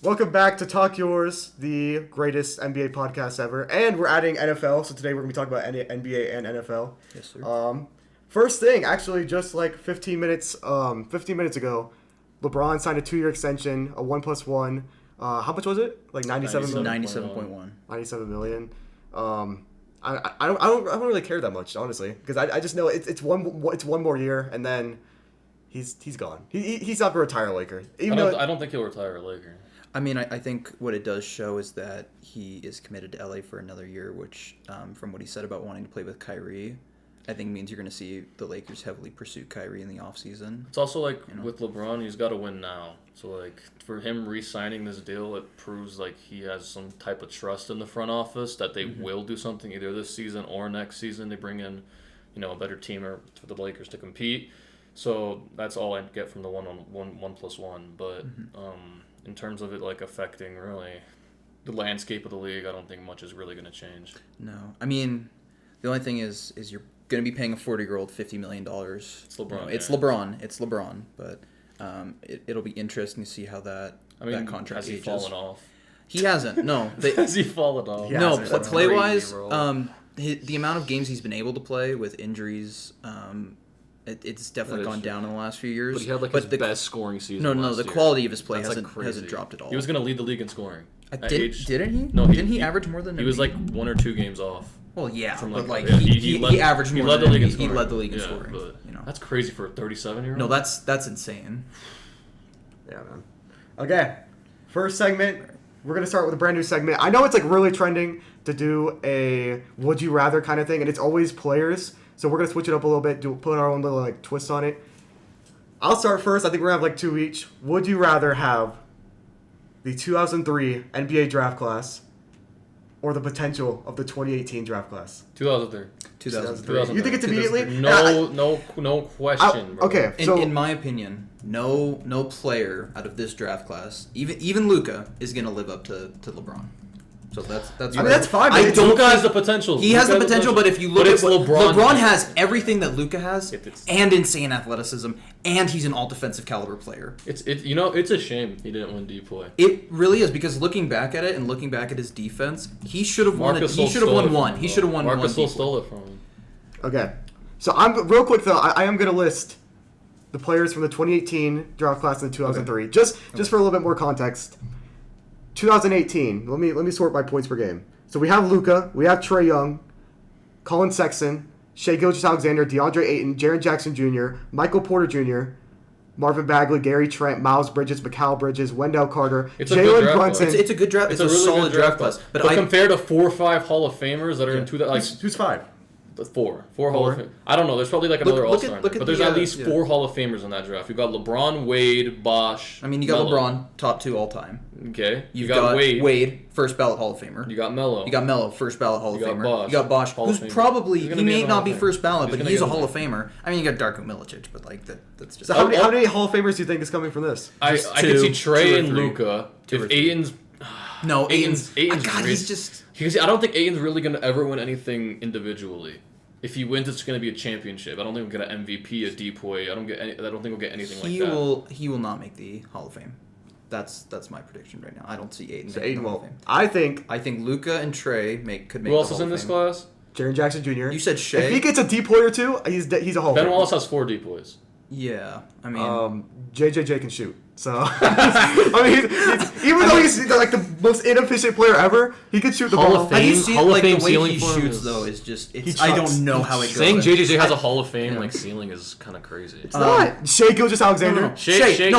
Welcome back to Talk Yours, the greatest NBA podcast ever. And we're adding NFL, so today we're going to be talking about NBA and NFL. Yes, sir. First thing, actually, just like 15 minutes ago, LeBron signed a 2-year extension, a 1+1. How much was it? Like 97 million? 97.1. 97 million. I don't really care that much, honestly, because I just know it's one more year, and then he's gone. He's not going to retire a Laker. I don't think he'll retire a Laker. I mean, I think what it does show is that he is committed to LA for another year, which, from what he said about wanting to play with Kyrie, I think means you're going to see the Lakers heavily pursue Kyrie in the offseason. It's also like with LeBron, he's got to win now. So like for him re-signing this deal, it proves like he has some type of trust in the front office that they will do something either this season or next season. They bring in, a better team for the Lakers to compete. So that's all I get from the 1+1. But in terms of it like affecting really the landscape of the league, I don't think much is really going to change. No, I mean, the only thing is you're going to be paying a 40-year-old $50 million. It's LeBron. It's LeBron. But it'll be interesting to see how that contract has he ages. fallen off? He hasn't. No, Has he fallen off? No, That's play-wise, crazy, the amount of games he's been able to play with injuries, it's definitely gone down in the last few years. But he had his best scoring season. No, the quality of his play That's hasn't dropped at all. He was going to lead the league in scoring. Didn't he? No, didn't he average more than? He was like 1 or 2 games off. Well, yeah, he averaged more led than the league in he scoring. led the league in Yeah, scoring. But that's crazy for a 37-year-old. No, that's insane. Yeah, man. Okay, first segment. We're going to start with a brand new segment. I know it's like really trending to do a would you rather kind of thing, and it's always players. So we're going to switch it up a little bit, put our own little like twist on it. I'll start first. I think we're going to have like 2 each. Would you rather have the 2003 NBA draft class or the potential of the 2018 draft class? 2003. 2003. You think it's immediately? No question, bro. Okay, so in my opinion, no player out of this draft class, even Luka, is going to live up to LeBron. So that's that's fine. Luka has the potential. He has the potential, but if you look at what LeBron has everything that Luka has, and insane athleticism, and he's an all-defensive caliber player. It's a shame he didn't win D-Play. It really is, because looking back at it and looking back at his defense, he should have won. He should have won one. He should have won one. Marcus stole it from him. Okay, so I'm real quick though. I am gonna list the players from the 2018 draft class and the 2003, just for a little bit more context. 2018. Let me sort by points per game. So we have Luka, we have Trae Young, Colin Sexton, Shai Gilgeous-Alexander, DeAndre Ayton, Jaren Jackson Jr., Michael Porter Jr., Marvin Bagley, Gary Trent, Miles Bridges, Mikal Bridges, Wendell Carter, Jalen Brunson. It's a good draft. It's a really solid draft class. But compared to 4 or 5 Hall of Famers that are in who's 5? 4 Hall of Famers. I don't know. There's probably like another All-Star. But there's at least 4 Hall of Famers in that draft. You got LeBron, Wade, Bosh. I mean, you got Melo. LeBron, top 2 all time. Okay. You got Wade, first ballot Hall of Famer. You got Melo. You got Melo, first ballot Hall of Famer. Bosh, you got Bosh, Hall of who's Famer. probably he may not be first ballot, but he's a Hall of Famer. I mean, you got Darko Milicic, but like that's just. So how many Hall of Famers do you think is coming from this? I could see Trae and Luka. If Ayton's. No, Ayton's. God, he's just. I don't think Ayton's really going to ever win anything individually. If he wins, it's going to be a championship. I don't think we'll get an MVP, a DPOY. I don't think we'll get anything like that. He will not make the Hall of Fame. That's my prediction right now. I don't see Ayton. So Ayton won't. I think Luka and Trae could make. Who else is in this class? Jaren Jackson Jr. You said Shai. If he gets a DPOY or 2, he's a Hall of Famer. Ben Wallace has 4 DPOYs. Yeah, I mean, JJJ can shoot. So I mean, even though he's like the most inefficient player ever, he could shoot the ball. Hall of Fame the way he shoots though is just. I don't know how it goes. Saying JJJ has a Hall of Fame ceiling is kind of crazy. It's not. Shai Gilgeous-Alexander. No.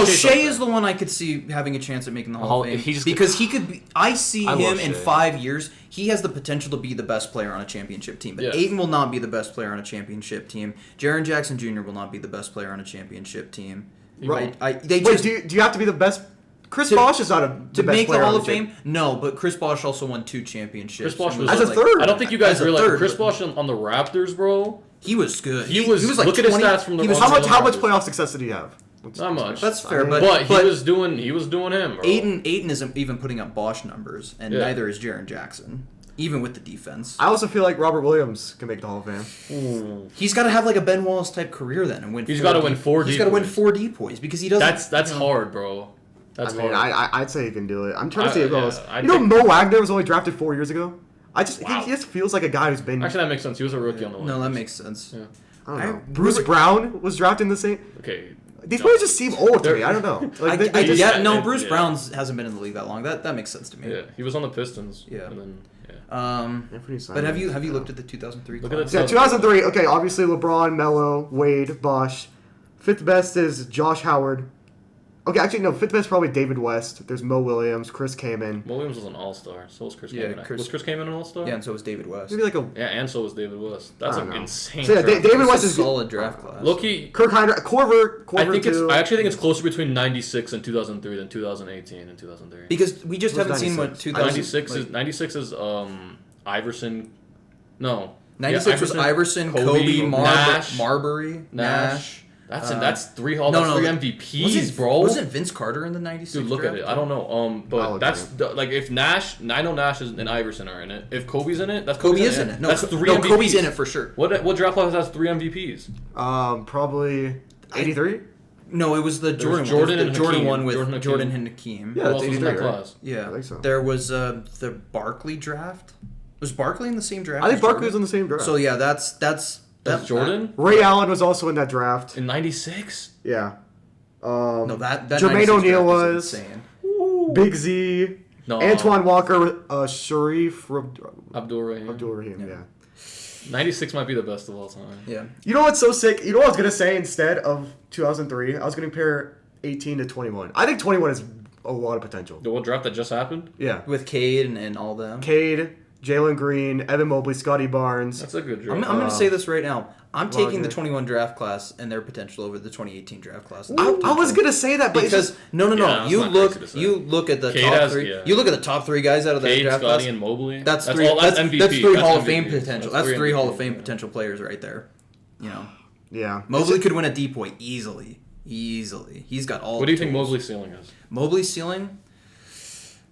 Shai is the one I could see having a chance at making the Hall of Fame because he could be. I see him in 5 years. He has the potential to be the best player on a championship team, but Ayton will not be the best player on a championship team. Jaren Jackson Jr. will not be the best player on a championship team. Right. Do you have to be the best? Chris Bosh is not the best make player the Hall of Fame. No, but Chris Bosh also won 2 championships. Chris Bosh was as a third. I don't think you guys realize Chris Bosh on the Raptors, bro. He was good. He was like look at his stats from the. How much playoff success did he have? Not much. That's fair, but he was doing him. Bro. Ayton isn't even putting up Bosh numbers, and neither is Jaren Jackson. Even with the defense. I also feel like Robert Williams can make the Hall of Fame. Ooh. He's got to have like a Ben Wallace type career then and win. He's got to win 4 D. He's got to win 4 DPOYs because he doesn't. That's hard, bro. That's hard. I'd say he can do it. I'm trying to see who else. Mo Wagner was only drafted 4 years ago. He just feels like a guy who's been. Actually, that makes sense. He was a rookie on the Lakers. No, that makes sense. Yeah. I don't know. Bruce Brown was drafted in the same. Okay. These players just seem old to me. I don't know. Bruce Brown hasn't been in the league that long. That makes sense to me. Yeah, he was on the Pistons. Yeah. And then, but have you looked at the 2003 class? Yeah, 2003. Okay, obviously LeBron, Melo, Wade, Bosh. Fifth best is Josh Howard. Okay, actually, no. Fifth best is probably David West. There's Mo Williams, Chris Kaman. Mo Williams was an all-star. So was Chris Kaman. Was Chris Kaman an all-star? Yeah, and so was David West. Maybe and so was David West. That's an insane so, draft. David West is a solid draft class. Low-key. Kirk Heinrich, Korver I actually think it's closer between 96 and 2003 than 2018 and 2003. Because we just haven't seen what 96 is Iverson. No. 96 was Iverson, Kobe, Marbury, Nash. That's three MVPs, bro. Wasn't Vince Carter in the 96? Dude, look at it. I don't know. But that's if Nash, I know Nash and Iverson are in it. If Kobe's in it, that's Kobe is in it. No, that's three MVPs. Kobe's in it for sure. What draft class has 3 MVPs? Probably 83. No, it was the Jordan. Jordan one with Jordan and Hakeem. Yeah, that's 83 class. Yeah, I think so. There was the Barkley draft. Was Barkley in the same draft? I think Barkley was in the same draft. So yeah, that's Jordan. Ray Allen was also in that draft in '96. Yeah. No, that Jermaine O'Neal was insane. Big Z. No. Antoine Walker, Sharif Abdul-Rahim. Yeah. 96 might be the best of all time. Yeah. You know what's so sick? You know what I was gonna say instead of 2003? I was gonna compare 18 to 21. I think 21 has a lot of potential. The what draft that just happened? Yeah. With Cade and all them. Cade, Jalen Green, Evan Mobley, Scotty Barnes. That's a good draft. I'm going to say this right now. I'm taking the 21 draft class and their potential over the 2018 draft class. I was going to say that, but because no. Yeah, you look at the top 3. Yeah. You look at the top 3 guys out of that Cade, draft Scotty, class. and Mobley. That's MVP. That's 3 Hall of Fame MVP. potential. That's 3 Hall of Fame potential players right there. You know. Yeah. Mobley could win a depoy easily. He's got all. What do you think Mobley's ceiling is? Mobley's ceiling.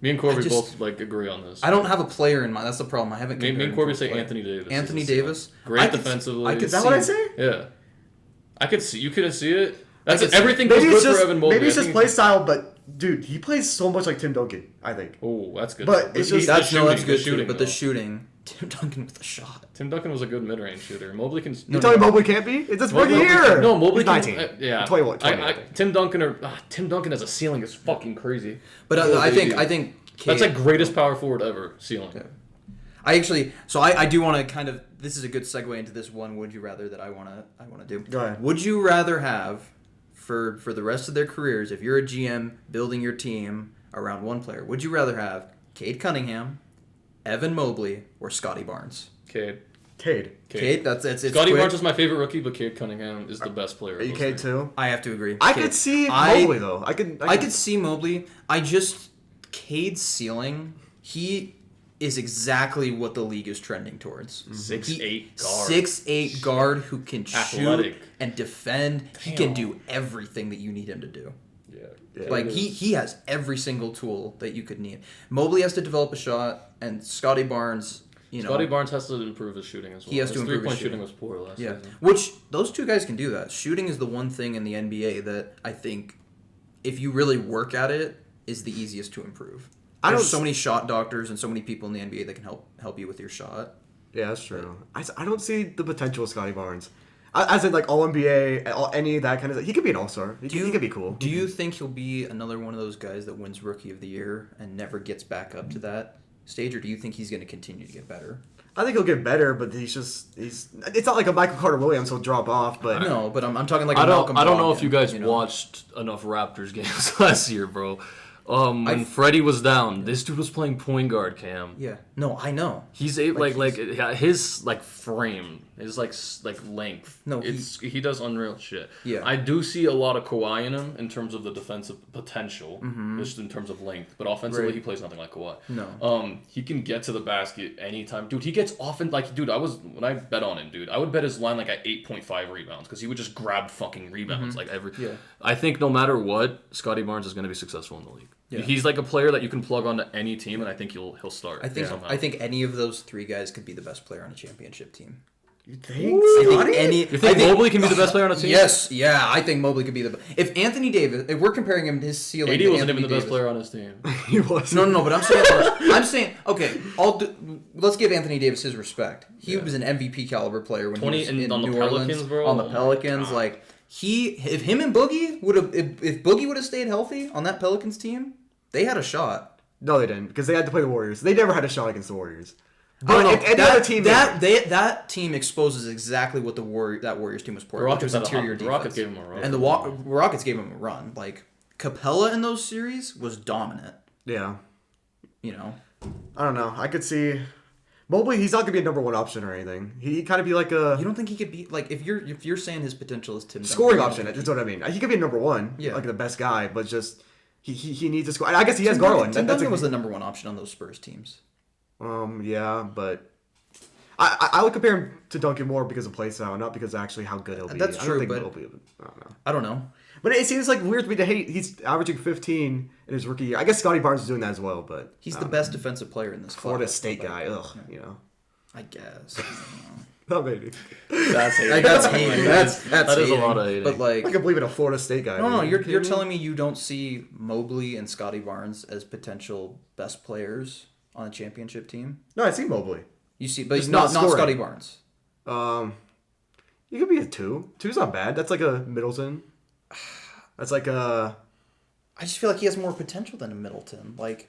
Me and Corby both agree on this. I don't have a player in mind. That's the problem. I haven't. Me and Corby say Anthony Davis. Anthony Davis, great defensively. Is that what I say? Yeah, I could see. You couldn't see it. Everything goes good for Evan Mobley. Maybe it's just play style, but dude, he plays so much like Tim Duncan. I think. Oh, that's good. But it's just that's good too. But the shooting, Tim Duncan with the shot. Tim Duncan was a good mid-range shooter. Mobley can. You tell me Mobley can't be? It's his rookie year. No, Mobley can. 19. Yeah, 21. Tim Duncan as a ceiling is fucking crazy. But I think. Cade, that's like greatest power forward ever ceiling. Yeah. I do want to kind of. This is a good segue into this one. Would you rather that I want to do? Go ahead. Would you rather have for the rest of their careers, if you're a GM building your team around one player, would you rather have Cade Cunningham, Evan Mobley, or Scotty Barnes? Cade. That's Scotty Barnes is my favorite rookie, but Cade Cunningham is the best player. Are you Cade too? I have to agree. I could see Mobley though. I could see Mobley. Cade's ceiling, he is exactly what the league is trending towards. 6'8" guard. 6'8" guard who can athletic. Shoot and defend. Damn. He can do everything that you need him to do. Yeah. Like he has every single tool that you could need. Mobley has to develop a shot, and Scotty Barnes, Scotty Barnes has to improve his shooting as well. He has to improve his shooting. Was poor last season. Which those two guys can do that. Shooting is the one thing in the NBA that I think, if you really work at it, is the easiest to improve. There's so many shot doctors and so many people in the NBA that can help you with your shot. Yeah, that's true. I don't see the potential of Scotty Barnes. As in, like, All-NBA, any of that kind of stuff. He could be an All-Star. He could be cool. Do you think he'll be another one of those guys that wins Rookie of the Year and never gets back up to that stage, or do you think he's going to continue to get better? I think he'll get better, but it's not like a Michael Carter-Williams he'll drop off, but... No, but I'm talking like I Malcolm don't know Brogdon, if you guys watched enough Raptors games last year, bro. When Freddie was down, this dude was playing point guard, Cam. Yeah. No, I know. He's his frame, his length. No, he does unreal shit. Yeah. I do see a lot of Kawhi in him in terms of the defensive potential, just in terms of length. But offensively, he plays nothing like Kawhi. No. He can get to the basket anytime, dude. He gets often when I bet on him, dude. I would bet his line at 8.5 rebounds because he would just grab fucking rebounds every. Yeah. I think no matter what, Scotty Barnes is going to be successful in the league. Yeah. He's like a player that you can plug onto any team, and I think he'll start. I think any of those 3 guys could be the best player on a championship team. You think? You think Mobley can be the best player on a team? Yes, yeah, I think Mobley could be the best. If Anthony Davis, if we're comparing him his ceiling, AD wasn't even the best player on his team. He was. No, but I'm saying, okay, let's give Anthony Davis his respect. He was an MVP caliber player when he was in New Orleans, bro. on the Pelicans. God. Like if him and Boogie would have, if Boogie would have stayed healthy on that Pelicans team, they had a shot. No, they didn't because they had to play the Warriors. They never had a shot against the Warriors. But that team exposes exactly what that Warriors team was poor. Which was interior defense. Rockets gave him a run. And the Rockets gave him a run. Like Capella in those series was dominant. Yeah. You know. I don't know. I could see Mobley. He's not gonna be a number one option or anything. He kind of be like a. You don't think he could be like if you're saying his potential is Tim scoring option? That's what I mean. He could be a number one. Yeah. Like the best guy, but just he needs to score. I guess he has Garland. Tim Duncan was the number one option on those Spurs teams. Yeah, but I would compare him to Duncan more because of play style, not because actually how good he'll be. That's true, but I don't know. But it seems like weird to me to hate. He's averaging 15 in his rookie year. I guess Scotty Barnes is doing that as well, but he's the best defensive player in this class. Florida State guy. Ugh, you know. I guess. Not maybe. That's hating. That's hating. That is a lot of hating. But like, I can believe in a Florida State guy. No, you're telling me you don't see Mobley and Scotty Barnes as potential best players on a championship team? No, I see Mobley. You see, but he's not Scotty Barnes. You could be a 2. 2's not bad. That's like a Middleton. That's like a. I just feel like he has more potential than a Middleton. Like,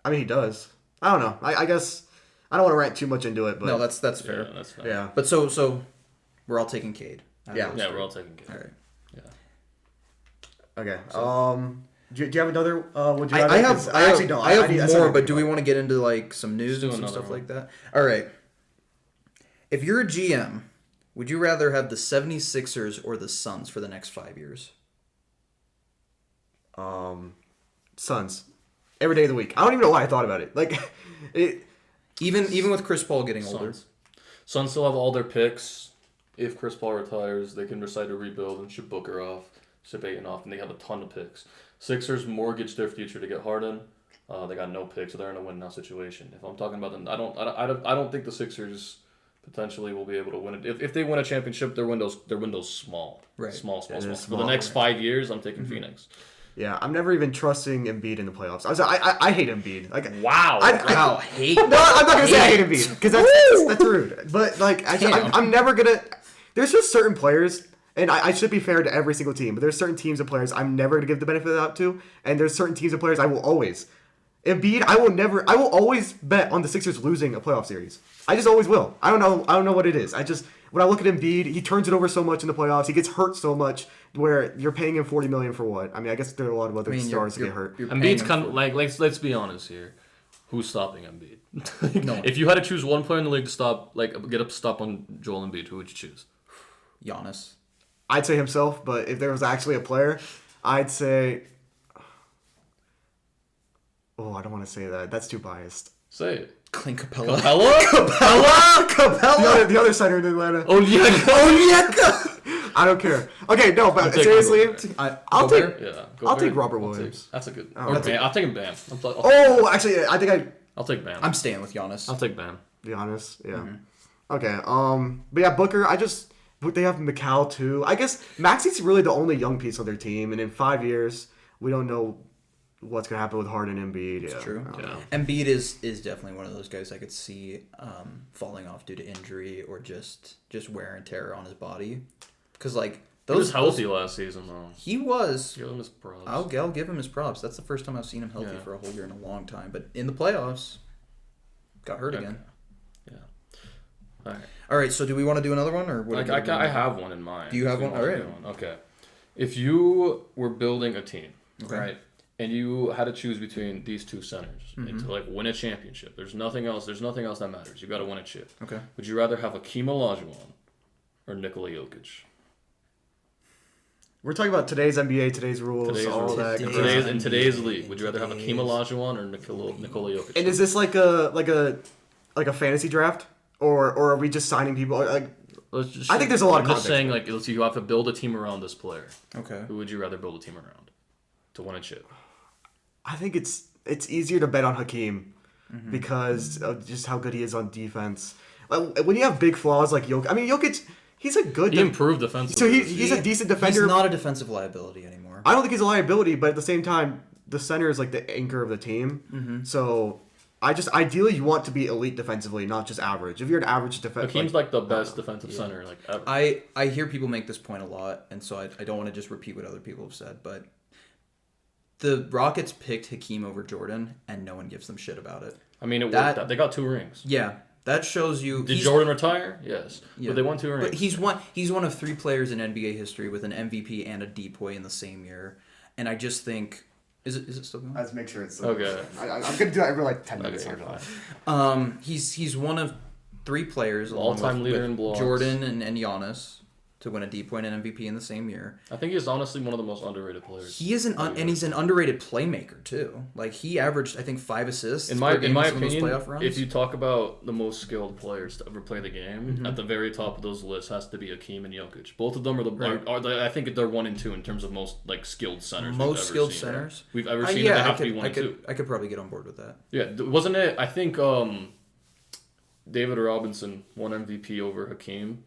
I mean, he does. I don't know. I guess I don't want to rant too much into it, but no, that's fair. Yeah, that's fair. Yeah. But so we're all taking Cade. Yeah, we're all taking Cade. All right. Yeah. Okay. Do you have another? Would you? I have more, but do we want to get into like some news and some stuff like that? All right. If you're a GM, would you rather have the 76ers or the Suns for the next 5 years? Suns. Every day of the week. I don't even know why I thought about it. Like, even with Chris Paul getting older. Suns still have all their picks. If Chris Paul retires, they can decide to rebuild and ship Booker off, ship Ayton off, and they have a ton of picks. Sixers mortgage their future to get Harden. They got no picks, so they're in a win now situation. If I'm talking about them, I don't think the Sixers potentially will be able to win it. If they win a championship, their window's small. Right. Small. For the next 5 years, I'm taking Phoenix. Yeah, I'm never even trusting Embiid in the playoffs. I hate Embiid. Like, wow. Hate. No, I'm not gonna say I hate Embiid because that's rude. But like, I'm never gonna. There's just certain players, and I should be fair to every single team. But there's certain teams and players I'm never gonna give the benefit of the doubt to, and there's certain teams and players I will always. Embiid, I will always bet on the Sixers losing a playoff series. I just always will. I don't know what it is. When I look at Embiid, he turns it over so much in the playoffs. He gets hurt so much where you're paying him $40 million for what? I mean, I guess there are a lot of other stars that get hurt. Embiid's kind of like let's be honest here. Who's stopping Embiid? No one. If you had to choose one player in the league to stop on Joel Embiid, who would you choose? Giannis. I'd say himself, but if there was actually a player, I'd say. Oh, I don't want to say that. That's too biased. Say it. Clint Capella. Capella. The other center in Atlanta. Onyeka. I don't care. Okay, no, but seriously, I'll take Robert Williams. That's a good. I'll take him Bam. Actually, I think I'll take Bam. I'm staying with Giannis. I'll take Bam. Be honest, yeah. Mm-hmm. Okay, but yeah, Booker. They have Mikal too. I guess Maxi's really the only young piece on their team, and in 5 years, we don't know what's gonna happen with Harden and Embiid. It's true. Yeah. Embiid is definitely one of those guys I could see falling off due to injury or just wear and tear on his body. Because like he was healthy last season though. He was. Give him his props. I'll give him his props. That's the first time I've seen him healthy for a whole year in a long time. But in the playoffs, got hurt again. Yeah. All right. So do we want to do another one or what? I have one in mind. Do you have one? All right. Okay. If you were building a team, okay, right, and you had to choose between these two centers and to like win a championship, there's nothing else that matters. You got to win a chip. Okay. Would you rather have Hakeem Olajuwon or Nikola Jokic? We're talking about today's NBA, today's rules, all that. In today's league, would you rather have Hakeem Olajuwon or Nikola Jokic? And is this like a fantasy draft, or are we just signing people? Like, I think there's a lot of context. I'm just saying, like, you have to build a team around this player. Okay. Who would you rather build a team around to win a chip? I think it's easier to bet on Hakeem because of just how good he is on defense. when you have big flaws like Jokic, I mean Jokic, he's a good. He improved defensively. So he's a decent defender. He's not a defensive liability anymore. I don't think he's a liability, but at the same time, the center is like the anchor of the team. Mm-hmm. So ideally you want to be elite defensively, not just average. If you're an average defender, Hakeem's like the best defensive center like ever. I hear people make this point a lot, and so I don't want to just repeat what other people have said, but the Rockets picked Hakeem over Jordan, and no one gives them shit about it. I mean, it worked out. They got 2 rings. Yeah, that shows you. Did Jordan retire? Yes, but they won 2 rings. But he's one of 3 players in NBA history with an MVP and a DPOY in the same year, and I just think. Is it still going? Let's make sure it's still okay. Going. I'm gonna do that every like 10 minutes here. He's one of 3 players, all-time leader in blocks. Jordan and Giannis, to win a DPOY and MVP in the same year. I think he's honestly one of the most underrated players. He is and he's an underrated playmaker too. Like he averaged, I think, 5 assists. In my opinion, if you talk about the most skilled players to ever play the game, at the very top of those lists has to be Hakeem and Jokic. Both of them are I think they're 1 and 2 in terms of most like skilled centers. Most skilled centers we've ever seen. They have to be 1 and 2. I could probably get on board with that. Yeah, wasn't it? I think David Robinson won MVP over Hakeem.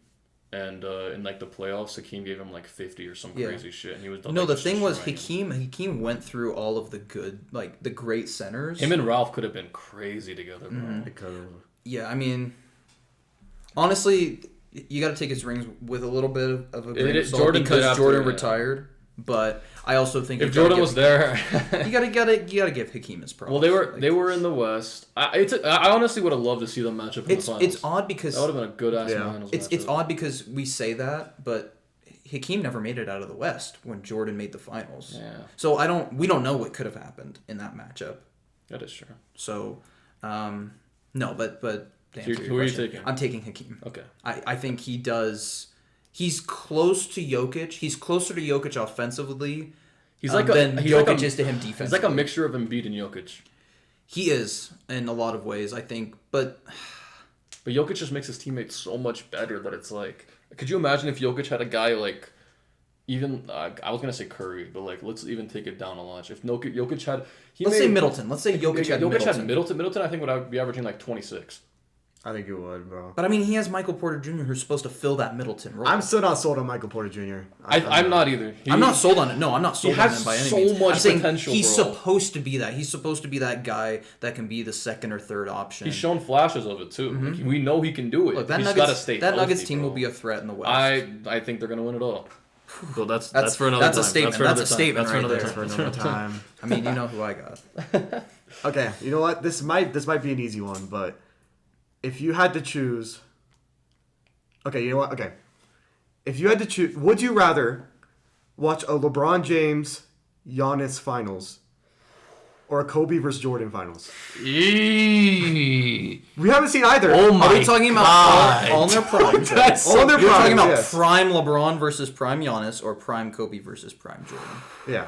And in like the playoffs, Hakeem gave him like 50 or some crazy shit, and he was. No, the thing was Hakeem went through all of the good, like the great centers. Him and Ralph could have been crazy together, bro. Because yeah, I mean, honestly, you got to take his rings with a little bit of a grain of salt because Jordan retired. But I also think if Jordan was there, you gotta give Hakeem his props. Well, they were in the West. I honestly would have loved to see them match up in the finals. It's odd because that would have been a good ass finals. It's odd because we say that, but Hakeem never made it out of the West when Jordan made the finals. Yeah. So we don't know what could have happened in that matchup. That is true. So, no, but who are you taking? I'm taking Hakeem. Okay. I think he does. He's close to Jokic. He's closer to Jokic offensively. He's like than Jokic is to him defensively. He's like a mixture of Embiid and Jokic. He is in a lot of ways, I think, but Jokic just makes his teammates so much better that it's like, could you imagine if Jokic had a guy like, even I was gonna say Curry, but like let's even take it down a notch. If Jokic had, let's say Middleton. Let's say Jokic had Middleton. Middleton, I think would be averaging like 26. I think you would, bro. But I mean, he has Michael Porter Jr., who's supposed to fill that Middleton role. I'm still not sold on Michael Porter Jr. I'm not either. I'm not sold on it. No, I'm not sold on him by any means. He has so much potential. He's supposed to be that. He's supposed to be that guy that can be the second or third option. He's shown flashes of it too. Mm-hmm. Like, we know he can do it. Look, he's got to stay healthy, Nuggets team will be a threat in the West. I think they're gonna win it all. Well, that's for another time. That's a statement. That's a statement right there. That's for another time. I mean, you know who I got. Okay, you know what? This might be an easy one, but if you had to choose, okay, you know what? Okay, if you had to choose, would you rather watch a LeBron James Giannis finals or a Kobe versus Jordan finals? We haven't seen either. Oh my! Are we talking about all in their prime? All in their prime. You're talking about prime LeBron versus prime Giannis or prime Kobe versus prime Jordan? Yeah.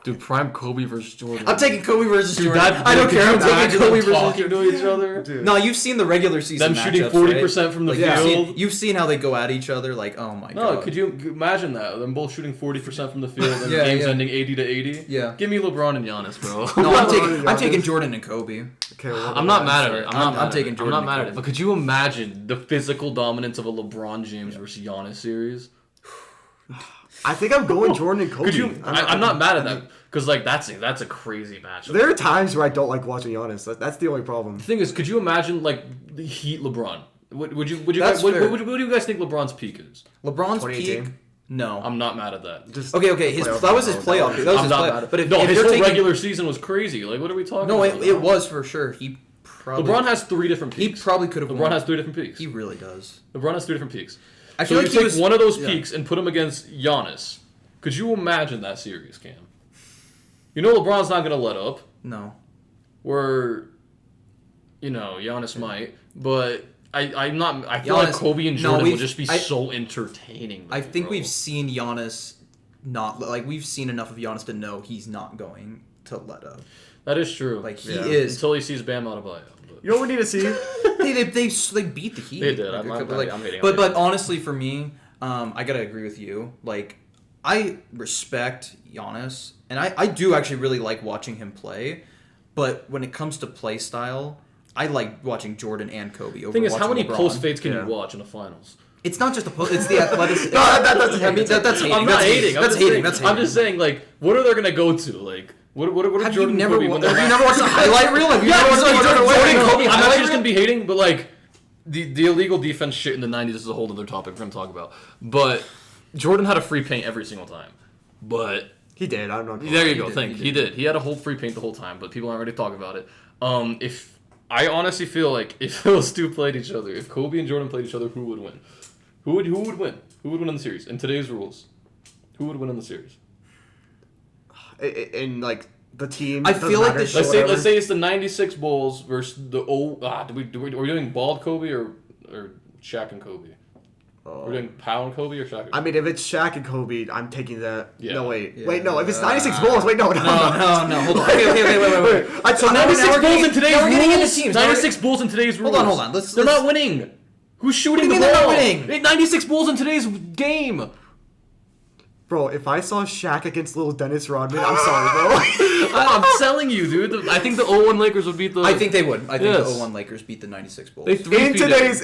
Dude, prime Kobe versus Jordan. I'm taking Kobe versus Jordan. I don't care. I'm taking Kobe versus Jordan. To each other. Dude. No, you've seen the regular season them shooting 40% right? from the field. You've seen how they go at each other. Like, oh my god. No, could you imagine that? Them both shooting 40% from the field and games ending 80-80. Yeah. Give me LeBron and Giannis, bro. No, I'm taking Jordan and Kobe. Okay, I'm not mad at it. I'm taking Jordan. I'm not mad at it. But could you imagine the physical dominance of a LeBron James versus Giannis series? I think I'm going Jordan and Kobe. Could you? I'm not mad at that because like that's a crazy match. There are times where I don't like watching Giannis. That's the only problem. The thing is, could you imagine like the Heat LeBron? Would you guys, what do you guys think LeBron's peak is? LeBron's peak? No, I'm not mad at that. Okay. That was his playoff. That was his playoff. But his whole regular season was crazy. Like, what are we talking about? No, it was for sure. LeBron has 3 different peaks. He probably could have. LeBron has 3 different peaks. He really does. LeBron has 3 different peaks. I feel like you take one of those peaks and put him against Giannis. Could you imagine that series, Cam? You know LeBron's not gonna let up. No. Giannis might, but I'm not. I feel like Kobe and Jordan will just be so entertaining. I think we've seen Giannis we've seen enough of Giannis to know he's not going to let up. That is true. Like he is until he sees Bam Adebayo. You know what we need to see? they beat the Heat. They did. I'm hating. But honestly, for me, I gotta agree with you. Like, I respect Giannis, and I do actually really like watching him play. But when it comes to play style, I like watching Jordan and Kobe over thing is, watching how many LeBron. post fades can you watch in the finals? It's not just the post. It's the athleticism. that's hating. I'm not hating. That's hating. I'm just saying, like, what are they gonna go to? Like, what are have Jordan you never Kobe watched a highlight reel? Have you never watched Jordan Kobe? I'm highlight not just reel? gonna be hating, but like the illegal defense shit in the '90s is a whole other topic we're gonna talk about. But Jordan had a free paint every single time. But he did. I don't know. there you go. He did. He had a whole free paint the whole time, but people aren't ready to talk about it. If I honestly feel like if those two played each other, if Kobe and Jordan played each other, who would win? Who would win? Who would win in the series? In today's rules, who would win in the series? In like the team. I feel like let's say it's the '96 Bulls versus the are we doing bald Kobe or Shaq and Kobe? We're doing Powell and Kobe or Shaq? I mean, if it's Shaq and Kobe, I'm taking that. Yeah. No, wait. Yeah. Wait, no. If it's 96 Bulls, wait, no. No. Hold on. Okay, wait. So 96 Bulls in today's we're getting into rules. teams. 96 Bulls in today's rules. Hold on. They're not winning. Who's shooting the What do you mean ball? they're not winning? 96 Bulls in today's game. Bro, if I saw Shaq against little Dennis Rodman, I'm sorry, bro. I'm telling you, dude. I think the 0-1 Lakers would beat the. I think they would. I think Yes. the 0-1 Lakers beat the 96 Bulls. They In today's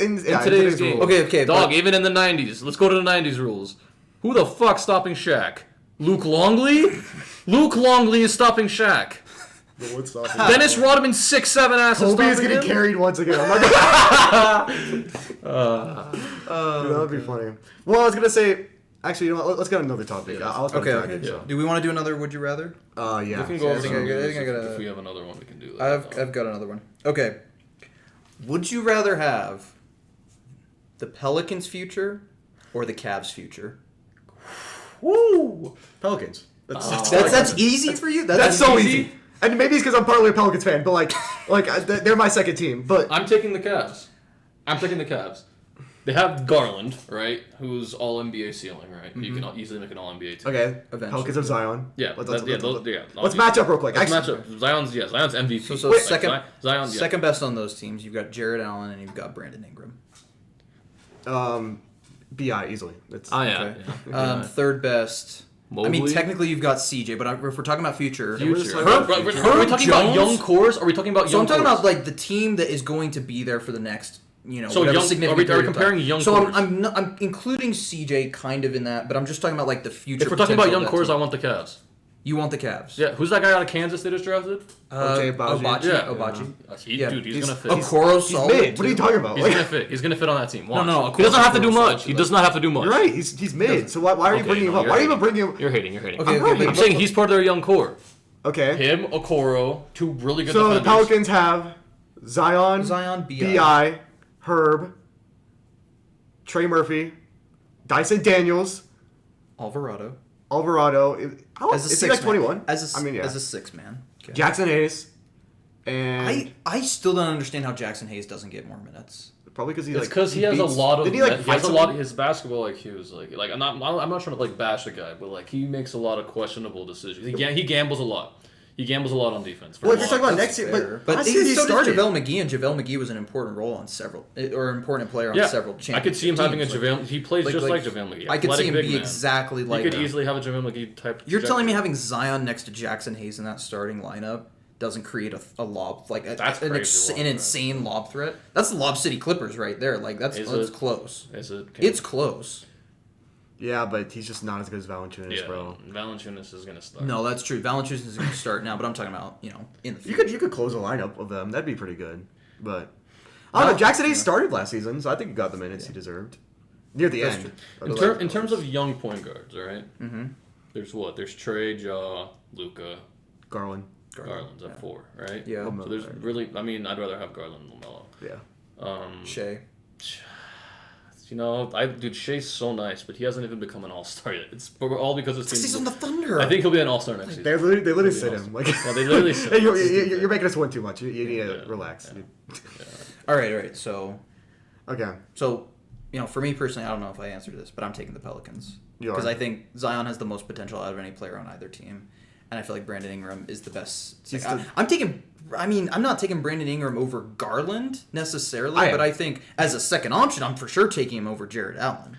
game. rules. Okay, Dog, but- even in the 90s. Let's go to the 90s rules. Who the fuck's stopping Shaq? Luke Longley? Luke Longley is stopping Shaq. What's up? Dennis Rodman 6'7" ass is Kobe is stopping getting him? carried once again. I'm not gonna... that would be funny. Well, I was gonna say. Actually, you know what? Let's get another topic. Yeah. Okay. Yeah. Do we want to do another Would You Rather? Yeah. We can I go over think some I rules think I gotta- if we have another one, we can do that. I've got another one. Okay. Would you rather have the Pelicans' future or the Cavs' future? Woo! Pelicans. That's easy for you. That's so easy. And maybe it's because I'm partly a Pelicans fan, but they're my second team. But I'm taking the Cavs. They have Garland, right? Who's all NBA ceiling, right? You can easily make an all NBA team. okay, Eventually. Pelicans of Zion. Yeah, Let's match up real quick. Let's match up. Zion's MVP. So Like, second, Zion, second best on those teams. You've got Jared Allen and you've got Brandon Ingram. Bi easily. It's, yeah. Third best. Mobley? I mean, technically you've got CJ, but if we're talking about future, Are we talking about young cores? Are we talking about So young I'm talking cores? about like the team that is going to be there for the next, So whatever young, significant are we period of comparing time. young So cores? I'm including CJ kind of in that, but I'm just talking about like the future. If we're talking about potential young of that cores, team. I want the Cavs. You want the Cavs? Yeah, who's that guy out of Kansas they just drafted? Obachi. Yeah. Obachi. Dude, he's gonna fit. Okoro's solid. mid. What are you talking about? He's gonna fit. He's gonna fit on that team. Watch. No, he doesn't have to do Okoro's much. solid. He does not have to do much. You're right. He's mid. So why are you bringing him up? Why are you even bringing him? You're hating. Okay, I'm saying he's part of their young core. Okay. Him, Okoro, two really good So the defenders. Pelicans have Zion, Bi, Herb, Trey Murphy, Dyson Daniels, Alvarado. Is he like 21? As a six man. Okay. Jackson Hayes, and I still don't understand how Jackson Hayes doesn't get more minutes. probably because It's because he has a lot of. Did He he has fight a lot. someone? His basketball IQ is like. I'm not trying to bash the guy, but he makes a lot of questionable decisions. He gambles a lot. He gambles a lot on defense. Well, if you're talking about That's next year, fair. but last year he so started. did JaVale McGee, and JaVale McGee was an important role on important player on several championship I could see him having a teams. JaVale. He plays just like JaVale McGee. I could see him Athletic be big man. exactly like. You could him. easily have a JaVale McGee type. You're telling me having Zion next to Jackson Hayes in that starting lineup doesn't create a lob That's an crazy lob insane lob threat? That's the Lob City Clippers right there. That's close. Is it? It's close. Yeah, but he's just not as good as Valanciunas, bro. Valanciunas is gonna start. No, that's true. Valanciunas is going to start now, but I'm talking about in the future. You could close a lineup of them. That'd be pretty good. But I don't know. Jackson Hayes started last season, so I think he got the minutes he deserved near the end. In terms of young point guards, all right? Mm-hmm. There's Trey, Ja, Luka, Garland's at 4, right? Yeah. So there's really. I mean, I'd rather have Garland than LaMelo. Yeah. Shea. Dude, Shea's so nice, but he hasn't even become an all-star yet. It's all because his team. He's on the Thunder. I think he'll be an all-star next season. They literally sit him. Yeah, they literally sit him. You're making us win too much. You need to relax. Yeah. All right. So, Okay. So, for me personally, I don't know if I answered this, but I'm taking the Pelicans because I think Zion has the most potential out of any player on either team, and I feel like Brandon Ingram is the best. I'm not taking Brandon Ingram over Garland necessarily, but I think as a second option, I'm for sure taking him over Jared Allen.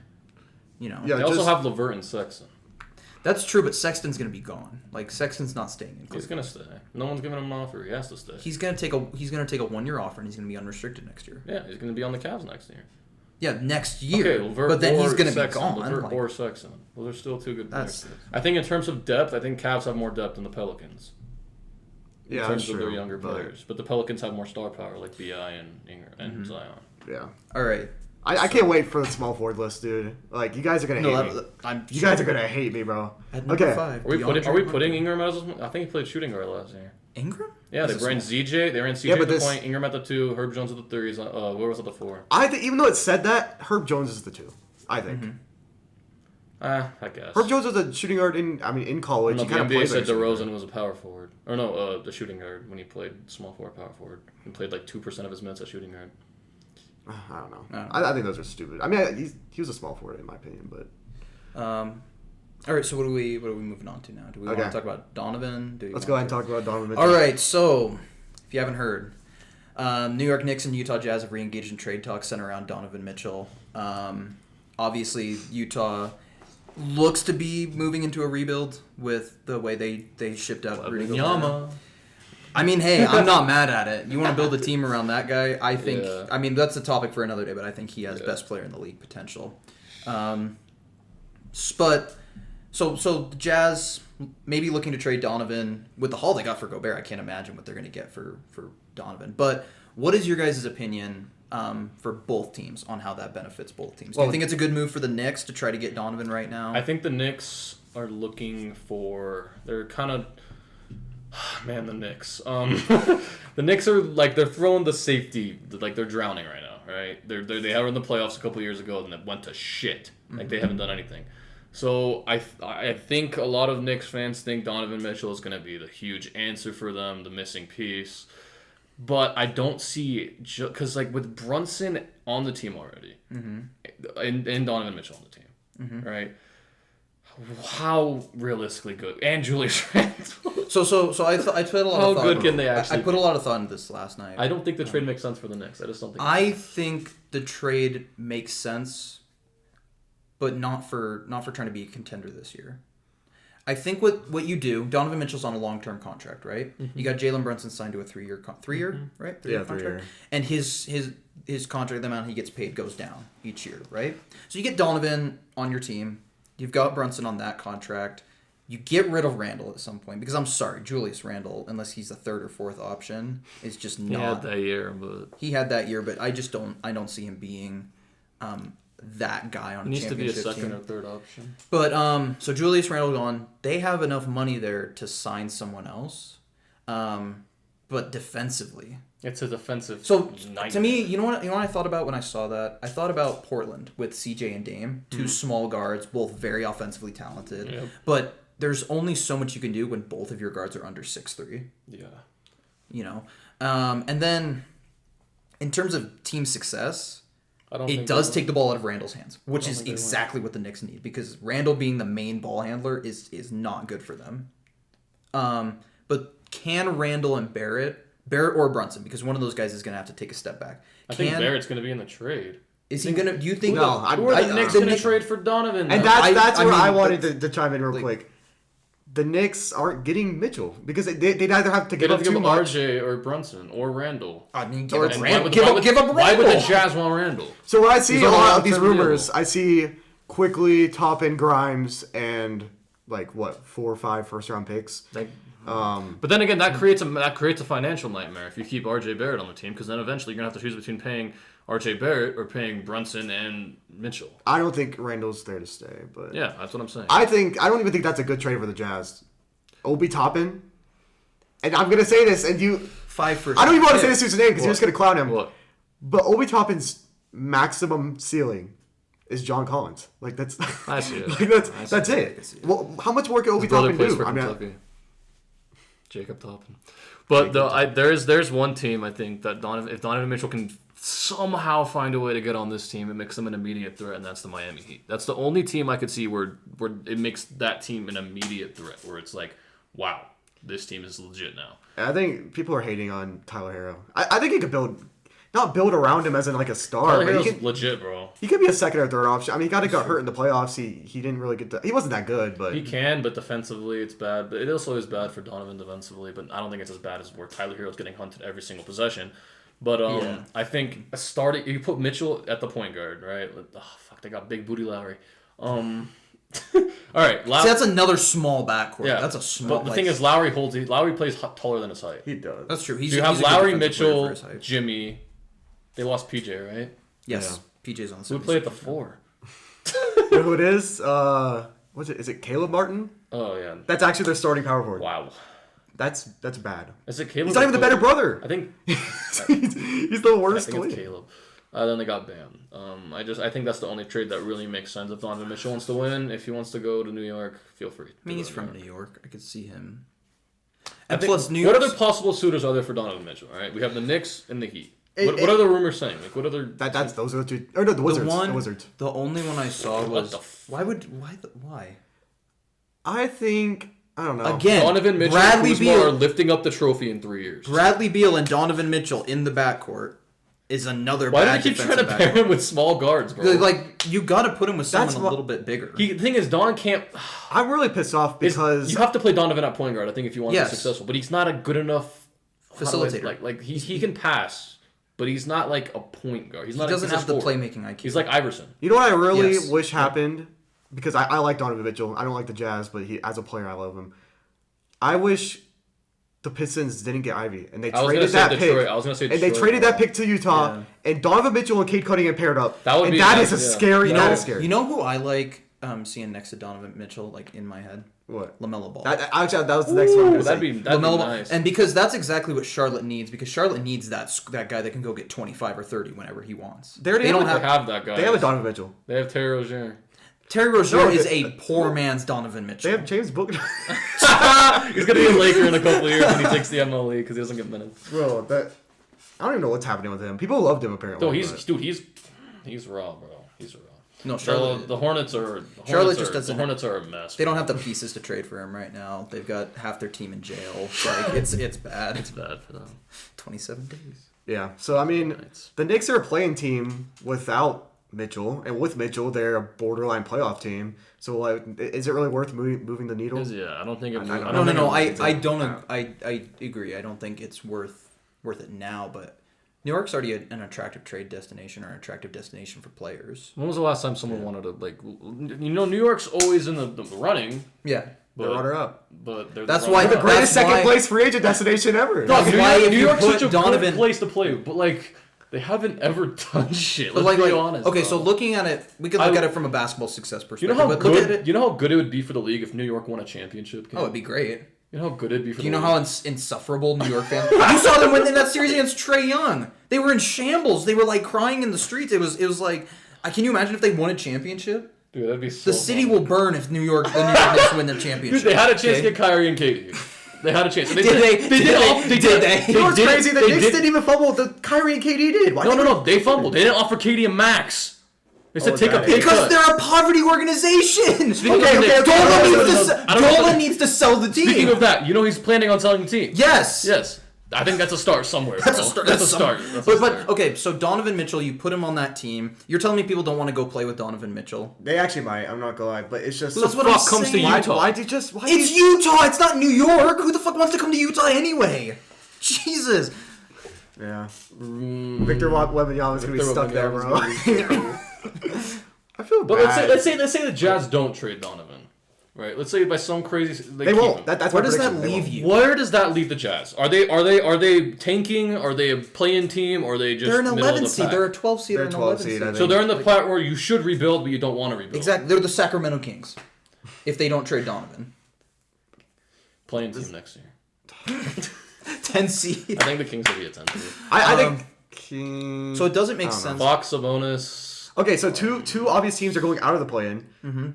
They also have LeVert and Sexton. That's true, but Sexton's going to be gone. Like, Sexton's not staying in Cleveland. He's going to stay. No one's giving him an offer. He has to stay. He's going to take a 1-year offer, and he's going to be unrestricted next year. Yeah, he's going to be on the Cavs next year. Yeah, next year. Okay, Levert but then he's going to be Sexton, gone. Levert or Sexton. Well, they're still two good players. I think in terms of depth, I think Cavs have more depth than the Pelicans. In terms of their younger players. But the Pelicans have more star power, like B.I. and Ingram and Zion. Yeah. All right. I can't wait for the small forward list, dude. Like, you guys are gonna hate me. You guys are gonna hate me, bro. At number 5, are we putting Ingram as? I think he played shooting guard last year. Ingram? Yeah, they ran ZJ. They ran CJ at the point. Ingram at the 2. Herb Jones at the 3. Where was at the 4? I think even though it said that, Herb Jones is the 2. I think. I guess. Herb Jones was a shooting guard in college. No, the NBA said DeRozan was a power forward, or no, the shooting guard when he played small forward, power forward. He played like 2% of his minutes at shooting guard. I don't know. I think those are stupid. I mean, he was a small forward in my opinion, but. All right, so what are we moving on to now? Do we want to talk about Donovan? Let's go ahead and talk about Donovan. All right, so if you haven't heard, New York Knicks and Utah Jazz have re-engaged in trade talks centered around Donovan Mitchell. Obviously, Utah looks to be moving into a rebuild with the way they shipped out Rudy Gobert. I mean, hey, I'm not mad at it. You want to build a team around that guy? I think. Yeah. I mean, that's a topic for another day, but I think he has best player in the league potential. But so the Jazz maybe looking to trade Donovan with the haul they got for Gobert. I can't imagine what they're going to get for Donovan. But what is your guys' opinion for both teams on how that benefits both teams? Do you think it's a good move for the Knicks to try to get Donovan right now? I think the Knicks are looking for. They're kind of. Man, the Knicks. The Knicks are like they're throwing the safety, like they're drowning right now, right? They were in the playoffs a couple years ago and it went to shit. Like they haven't done anything. So I think a lot of Knicks fans think Donovan Mitchell is going to be the huge answer for them, the missing piece. But I don't see because like with Brunson on the team already, and Donovan Mitchell on the team, right? How realistically good and Julius Randle. So I put a lot of thought. How good can they actually? I put a lot of thought into this last night. I don't think the trade makes sense for the Knicks. I just don't think. I think the trade makes sense, but not for trying to be a contender this year. I think what you do, Donovan Mitchell's on a long-term contract, right? You got Jalen Brunson signed to a 3-year right? 3-year contract. 3 year. And his contract, the amount he gets paid, goes down each year, right? So you get Donovan on your team. You've got Brunson on that contract. You get rid of Randle at some point because I'm sorry, Julius Randle, unless he's the 3rd or 4th option, is just not. He had that year, but I just don't see him being that guy on a championship team. Needs to be a 2nd or 3rd option. But so Julius Randle gone. They have enough money there to sign someone else, but defensively. It's a defensive. So nightmare. To me, you know what I thought about when I saw that? I thought about Portland with CJ and Dame, 2 small guards, both very offensively talented. Yep. But there's only so much you can do when both of your guards are under 6'3". Yeah. You know, and then in terms of team success, it does take the ball out of Randle's hands, which is exactly what the Knicks need because Randle being the main ball handler is not good for them. But can Randle and Barrett or Brunson, because one of those guys is going to have to take a step back. I think Barrett's going to be in the trade. Is he going to? Do you think? No, who are the Knicks going to trade for Donovan? And that's where I wanted to chime in real quick. The Knicks aren't getting Mitchell because they'd either have to give up too much. RJ or Brunson or Randle. I mean, give up Randle. Why would the Jazz want Randle? So when I see a lot of these rumors, I see quickly Toppin, Grimes, and 4 or 5 first-round picks. But then again, that creates a financial nightmare if you keep RJ Barrett on the team, because then eventually you're gonna have to choose between paying RJ Barrett or paying Brunson and Mitchell. I don't think Randle's there to stay, but yeah, that's what I'm saying. I don't even think that's a good trade for the Jazz. Obi Toppin, and I'm gonna say this, and you 5 first. I don't even want to say this dude's name because you're just gonna clown him. What? But Obi Toppin's maximum ceiling is John Collins. That's I see it. That's it. Well, how much more can Obi Toppin do? I mean, Jacob Toppin. But there's one team I think that if Donovan Mitchell can somehow find a way to get on this team, it makes them an immediate threat, and that's the Miami Heat. That's the only team I could see where it makes that team an immediate threat, where it's like, wow, this team is legit now. I think people are hating on Tyler Hero. I think he could build. not build around him as in like a star. But he legit, bro. He could be a second or third option. I mean, he got hurt in the playoffs. He didn't really he wasn't that good, but he can. But defensively, it's bad. But it also is bad for Donovan defensively. But I don't think it's as bad as where Tyler Hero's getting hunted every single possession. But I think you put Mitchell at the point guard, right? Oh fuck, they got big booty Lowry. All right, Lowry. See, that's another small backcourt. Yeah, that's a small. But the thing is, Lowry plays taller than his height. He does. That's true. You have Lowry, Mitchell, Jimmy. They lost PJ, right? Yes, yeah. PJ's on the Who played at the 4? You know who it is? What's it? Is it Caleb Martin? Oh yeah. That's actually their starting power forward. Wow. That's bad. Is it Caleb? He's not even the better brother. I think he's the worst. I think it's Caleb. Then they got Bam. I think that's the only trade that really makes sense. If Donovan Mitchell wants to win, if he wants to go to New York, feel free. I mean, he's from New York. I could see him. And plus, New York. What other possible suitors are there for Donovan Mitchell? All right, we have the Knicks and the Heat. What are the rumors saying? Like, what other? Those are the two. Or no, the Wizards. The Wizards. The only one I saw was why? I think. I don't know. Again, Donovan Mitchell and Kuzma are lifting up the trophy in 3 years. Bradley Beal and Donovan Mitchell in the backcourt is another Why bad do they keep trying to pair him with small guards, bro? Like, you got to put him with someone a little bit bigger. The thing is, Don can't... I'm really pissed off because... You have to play Donovan at point guard, I think, if you want to be successful. But he's not a good enough... facilitator. Like he can pass, but he's not like a point guard. He doesn't have the playmaking IQ. He's like Iverson. You know what I really wish happened? Because I like Donovan Mitchell. I don't like the Jazz, but as a player, I love him. I wish the Pistons didn't get Ivy, and they traded that pick. I was going to say Detroit. And they traded that pick to Utah, and Donovan Mitchell and Cade Cunningham paired up. That is scary. That is scary. You know who I like seeing next to Donovan Mitchell, like in my head? What? LaMelo Ball. That was the next one. That'd be nice. And because that's exactly what Charlotte needs. Because Charlotte needs that guy that can go get 25 or 30 whenever he wants. They don't have that guy. They have a Donovan Mitchell. They have Terry Rozier. Terry Rozier is a poor man's Donovan Mitchell. They have James Booker. He's going to be a Laker in a couple of years when he takes the MLE because he doesn't get minutes. Bro, I don't even know what's happening with him. People loved him apparently. No, he's raw, bro. He's raw. No, Charlotte. The Hornets are. Charlotte just doesn't. The Hornets are a mess. They don't have the pieces to trade for him right now. They've got half their team in jail. Like it's bad. It's bad for them. 27 days. Yeah. So I mean, the Knicks are a playing team without Mitchell, and with Mitchell, they're a borderline playoff team. So, like, is it really worth moving the needle? Yeah, I don't think. I agree. I don't think it's worth it now. But New York's already an attractive trade destination or an attractive destination for players. When was the last time someone wanted to New York's always in the running. Yeah. They're runner-up. But that's why the greatest second-place free agent destination ever. No, New York's such a good place to play, but like. They haven't ever done shit. Let's be honest. Okay, so looking at it, we could look at it from a basketball success perspective. You know how good it would be for the league if New York won a championship game? Oh, it'd be great. You know how good it'd be for the league? Do you know how insufferable New York fans... You saw them win in that series against Trae Young. They were in shambles. They were like crying in the streets. It was like... Can you imagine if they won a championship? Dude, that'd be so The city will burn if the New York Knicks win the championship. Dude, they had a chance to get Kyrie and Cade. They had a chance. Did they? You know what's crazy? The Knicks didn't even fumble. The Kyrie and KD did. No. They fumbled. They didn't offer KD a max. They said take a pay cut. Because they're a poverty organization. Dolan needs to sell the team. Speaking of that, you know he's planning on selling the team. Yes. I think that's a start somewhere. That's a start. But okay, so Donovan Mitchell, you put him on that team. You're telling me people don't want to go play with Donovan Mitchell? They actually might. I'm not gonna lie, but it's just that's what I'm comes to Utah. It's Utah. It's not New York. Who the fuck wants to come to Utah anyway? Jesus. Yeah. Victor Wembanyama's gonna be stuck there, bro. I feel bad. But let's say the Jazz don't trade Donovan. Right. Let's say by some crazy they won't. That's where does that leave you? Where does that leave the Jazz? Are they tanking? Are they a play-in team? Or are they just they're an 11 seed? They're a 12 seed. They're a 12 seed. So they're in the part where you should rebuild, but you don't want to rebuild. Exactly. They're the Sacramento Kings. If they don't trade Donovan. Playing team next year. 10 seed. I think the Kings will be a 10 seed. I think Kings. So it doesn't make sense. Fox, Sabonis. Okay, so two obvious teams are going out of the play-in. Mm-hmm.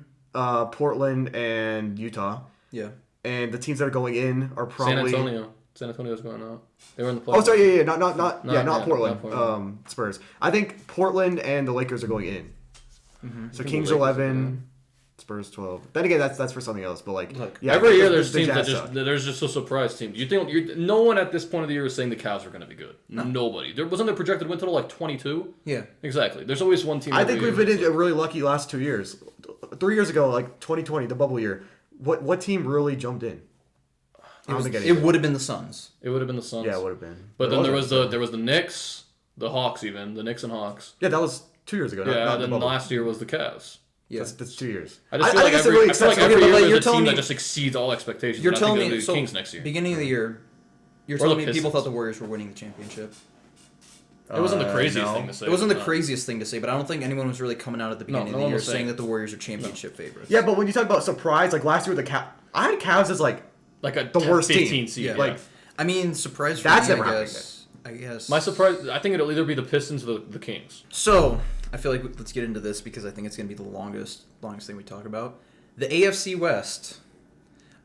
Portland and Utah. Yeah. And the teams that are going in are probably San Antonio's going out. They were in the playoffs. Oh, sorry, not Portland. Portland. Spurs. I think Portland and the Lakers are going in. Mm-hmm. So Kings 11. Spurs 12. Then again, that's for something else. But Look, every year there's teams there's just a surprise team. You think no one at this point of the year is saying the Cavs are going to be good. No. Nobody. Wasn't their projected win total like 22? Yeah, exactly. There's always one team. I think we've been really lucky last 2 years. 3 years ago, like 2020, the bubble year. What team really jumped in? It would have been the Suns. It would have been the Suns. Yeah, it would have been. But then there was the Knicks, the Hawks, even the Knicks and Hawks. Yeah, that was 2 years ago. Yeah, then last year was the Cavs. Yeah, that's 2 years. I just feel like every year there's a team that just exceeds all expectations. You're telling me the Kings next year. Beginning of the year, you're telling me people thought the Warriors were winning the championship. It wasn't the craziest thing to say. It wasn't the craziest thing to say, but I don't think anyone was really coming out at the beginning of the year saying that the Warriors are championship favorites. Yeah, but when you talk about surprise, like last year with the Cavs, I had Cavs as like the worst 15 team. Seed. Yeah. Like, I mean, surprise for that's me, never I guess. My surprise, I think it'll either be the Pistons or the Kings. So, I feel like let's get into this because I think it's going to be the longest thing we talk about. The AFC West.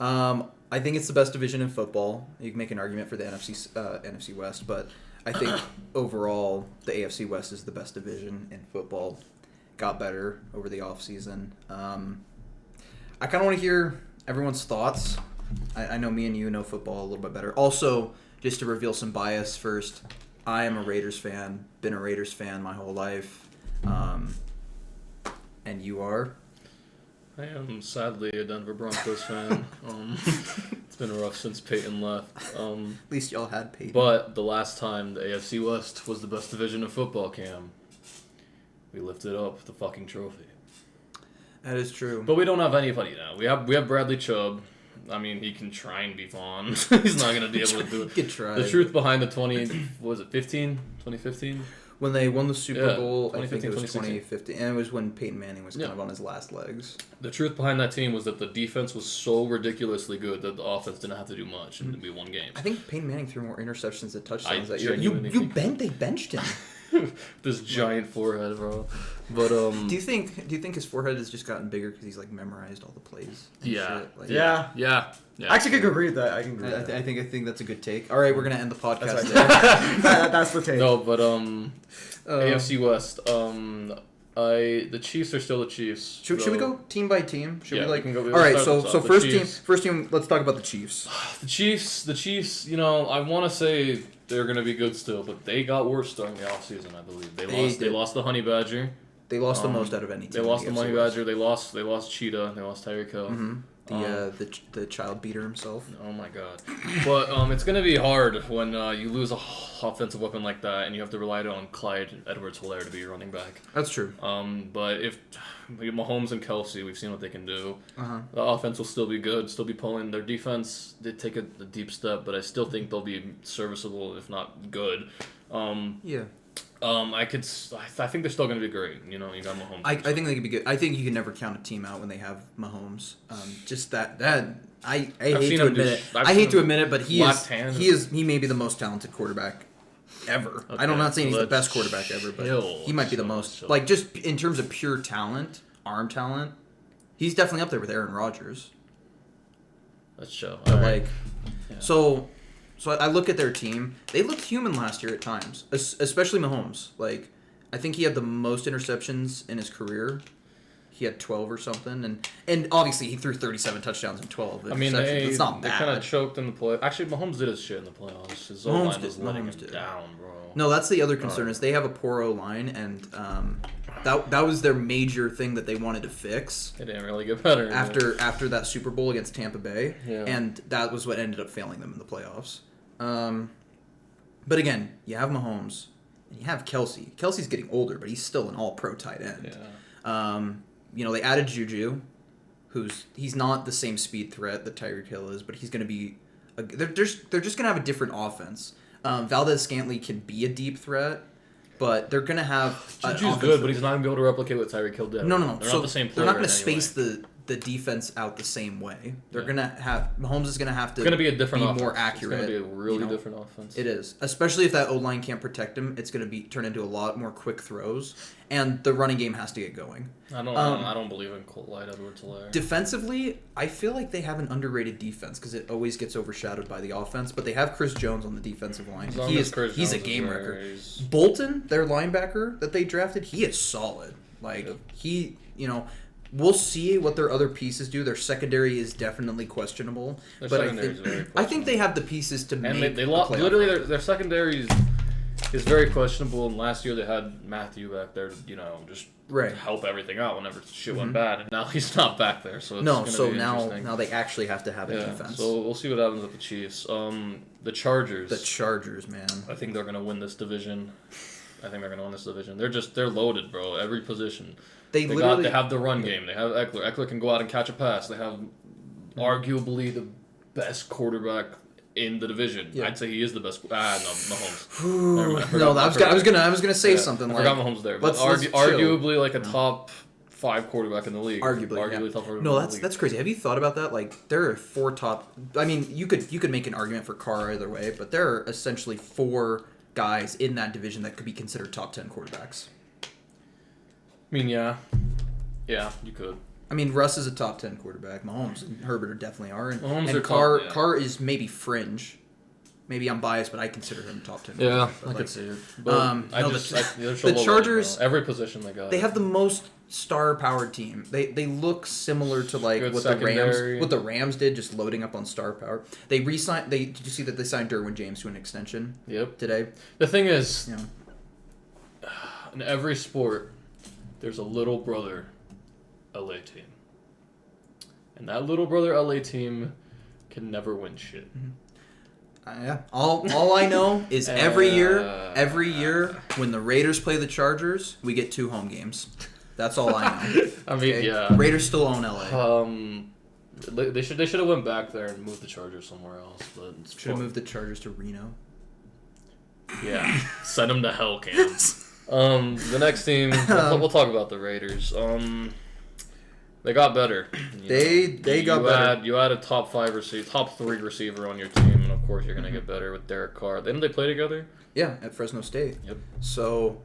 I think it's the best division in football. You can make an argument for the NFC West, but I think overall the AFC West is the best division in football. Got better over the offseason. I kind of want to hear everyone's thoughts. I know me and you know football a little bit better. Also, just to reveal some bias first, I am a Raiders fan. Been a Raiders fan my whole life. And you are? I am sadly a Denver Broncos fan. It's been rough since Peyton left. At least y'all had Peyton. But the last time the AFC West was the best division of football, Cam, we lifted up the fucking trophy. That is true. But we don't have anybody now. We have Bradley Chubb. I mean, he can try and be Vaughn. He's not going to be able to do it. He could try. The truth behind the 2015? When they won the Super Bowl, I think it was 2015. 2015. And it was when Peyton Manning was kind of on his last legs. The truth behind that team was that the defense was so ridiculously good that the offense didn't have to do much and we won games. I think Peyton Manning threw more interceptions than touchdowns that year. They benched him. This giant forehead, bro. But do you think his forehead has just gotten bigger because he's like memorized all the plays? Yeah. Like, Yeah. Yeah. I actually could agree with that. I can agree with that. I think that's a good take. All right, we're gonna end the podcast there. That's the take. No, but AFC West. The Chiefs are still the Chiefs. Should we go team by team? Should we we can go. All right, so first team. Let's talk about the Chiefs. The Chiefs. You know, I want to say they're gonna be good still, but they got worse during the offseason, I believe. They lost the Honey Badger. They lost the most out of any team. They lost the Honey Badger. They lost Cheetah. They lost Tyreek Hill. Mm-hmm. The child beater himself. Oh my god! But it's gonna be hard when you lose a offensive weapon like that, and you have to rely on Clyde Edwards-Helaire to be your running back. That's true. But if Mahomes and Kelsey, we've seen what they can do. Uh-huh. The offense will still be good, still be pulling. Their defense did take a deep step, but I still think they'll be serviceable, if not good. Yeah. I think they're still going to be great. You know, you got Mahomes. I think they could be good. I think you can never count a team out when they have Mahomes. Just that I hate to admit it. I hate to admit it, but he may be the most talented quarterback ever. Okay, I'm not saying he's the best quarterback ever, but he might be the most. Like just in terms of pure talent, arm talent, he's definitely up there with Aaron Rodgers. Let's show. So I look at their team. They looked human last year at times, especially Mahomes. Like, I think he had the most interceptions in his career. He had 12 or something, and obviously he threw 37 touchdowns and 12 interceptions. I mean, it's not bad. They kind of choked in the play. Actually, Mahomes did his shit in the playoffs. His O-line was letting him down, bro. No, that's the other concern is they have a poor O-line, and that was their major thing that they wanted to fix. It didn't really get better after that Super Bowl against Tampa Bay, and that was what ended up failing them in the playoffs. But again, you have Mahomes and you have Kelsey. Kelsey's getting older, but he's still an all-pro tight end. Yeah. They added Juju, he's not the same speed threat that Tyreek Hill is, but he's going to be. They're just going to have a different offense. Valdez-Scantling can be a deep threat, but they're going to have. Juju's good, but he's not going to be able to replicate what Tyreek Hill did. No. They're not the same player. They're not going to space the defense out the same way. They're going to have Mahomes is going to have to. It's going to be a different offense. More accurate. It's going to be a really different offense. It is, especially if that O-line can't protect him. It's going to turn into a lot more quick throws, and the running game has to get going. I don't believe in Clyde Edwards-Helaire. Defensively, I feel like they have an underrated defense because it always gets overshadowed by the offense. But they have Chris Jones on the defensive line. He's a game wrecker. Bolton, their linebacker that they drafted, he is solid. Like he, We'll see what their other pieces do. Their secondary is definitely questionable, but I think they have the pieces to make. And they lost. Literally, their secondary is very questionable. And last year they had Matthew back there, to, just help everything out whenever shit went bad. And now he's not back there, so now they actually have to have a defense. So we'll see what happens with the Chiefs. The Chargers. The Chargers, man. I think they're gonna win this division. They're loaded, bro. Every position. They have the run game. They have Eckler. Eckler can go out and catch a pass. They have arguably the best quarterback in the division. Yeah. I'd say he is the best. Mahomes. I was gonna say something. I forgot Mahomes there. But arguably like a top 5 quarterback in the league. Arguably top 4. No, that's crazy. Have you thought about that? Like there are 4 top. I mean, you could make an argument for Carr either way, but there are essentially 4 guys in that division that could be considered top 10 quarterbacks. I mean, yeah, you could. I mean, Russ is a top 10 quarterback. Mahomes and Herbert definitely are. And Carr is maybe fringe. Maybe I'm biased, but I consider him top 10. Yeah, I could see it. But the Chargers, every position they got. They have the most star-powered team. They look similar to like what the Rams did, just loading up on star power. They re-signed. Did you see that they signed Derwin James to an extension? Yep. Today. The thing is, in every sport, there's a little brother LA team. And that little brother LA team can never win shit. Yeah. All I know is every year when the Raiders play the Chargers, we get 2 home games. That's all I know. I mean, yeah. Raiders still own LA. They should have went back there and moved the Chargers somewhere else. But should have moved the Chargers to Reno. Yeah. Send them to hell, Cam. The next team, we'll talk about the Raiders. They got better. They got better. You had a top 3 receiver on your team, and of course you're gonna get better with Derek Carr. Didn't they play together? Yeah, at Fresno State. Yep. So,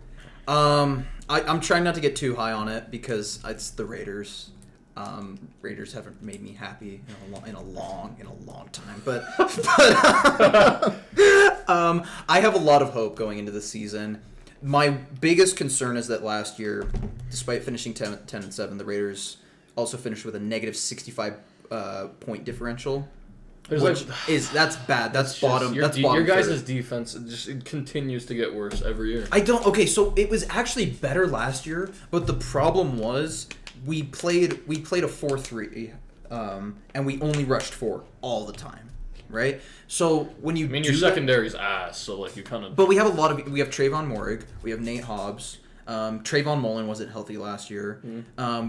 I'm trying not to get too high on it because it's the Raiders. Raiders haven't made me happy in a long time, but I have a lot of hope going into the season. My biggest concern is that last year, despite finishing 10-7, the Raiders also finished with a negative 65 point differential. That's bad. That's bottom. Your guys' defense it continues to get worse every year. Okay, so it was actually better last year, but the problem was we played a 4-3, and we only rushed 4 all the time. Right, so when you your secondary's ass, so like you kind of. But we have we have Trayvon Moehrig, we have Nate Hobbs, Trayvon Mullen wasn't healthy last year.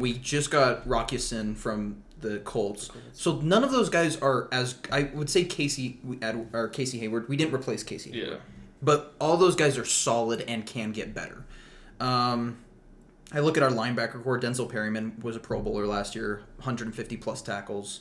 We just got Rock Ya-Sin from the Colts, so none of those guys are as I would say Casey Hayward. We didn't replace Casey Hayward, but all those guys are solid and can get better. I look at our linebacker core. Denzel Perryman was a Pro Bowler last year, 150 plus tackles.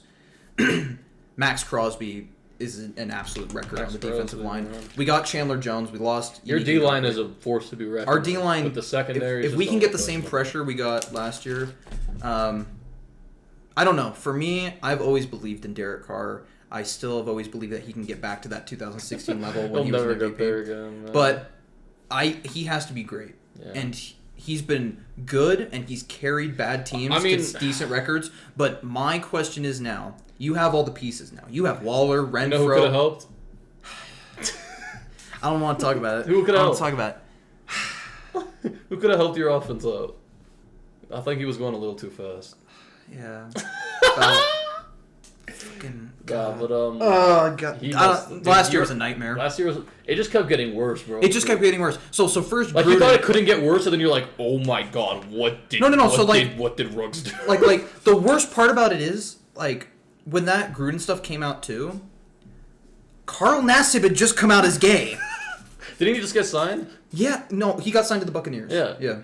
Max Crosby is an absolute record on the defensive line. We got Chandler Jones. We lost. Your D-line is a force to be reckoned with. Our D-line, with the secondary. If we can get the same pressure we got last year, I don't know. For me, I've always believed in Derek Carr. I still have always believed that he can get back to that 2016 level when he was an MVP. There again, man. But he has to be great, and he's been good, and he's carried bad teams to decent records. But my question is now. You have all the pieces now. You have Waller, Renfro. You know who could have helped? I don't want to talk about it. Who could have helped? Talk about it. Who could have helped your offense out? I think he was going a little too fast. Yeah. Fucking God. But oh God. Last year was a nightmare. Last year it just kept getting worse, bro. It just kept getting worse. So first, like Gruden, you thought it couldn't get worse, and then you're like, oh my God, what did Ruggs do? Like the worst part about it is like. When that Gruden stuff came out too, Carl Nassib had just come out as gay. Didn't he just get signed? Yeah, no, he got signed to the Buccaneers. Yeah.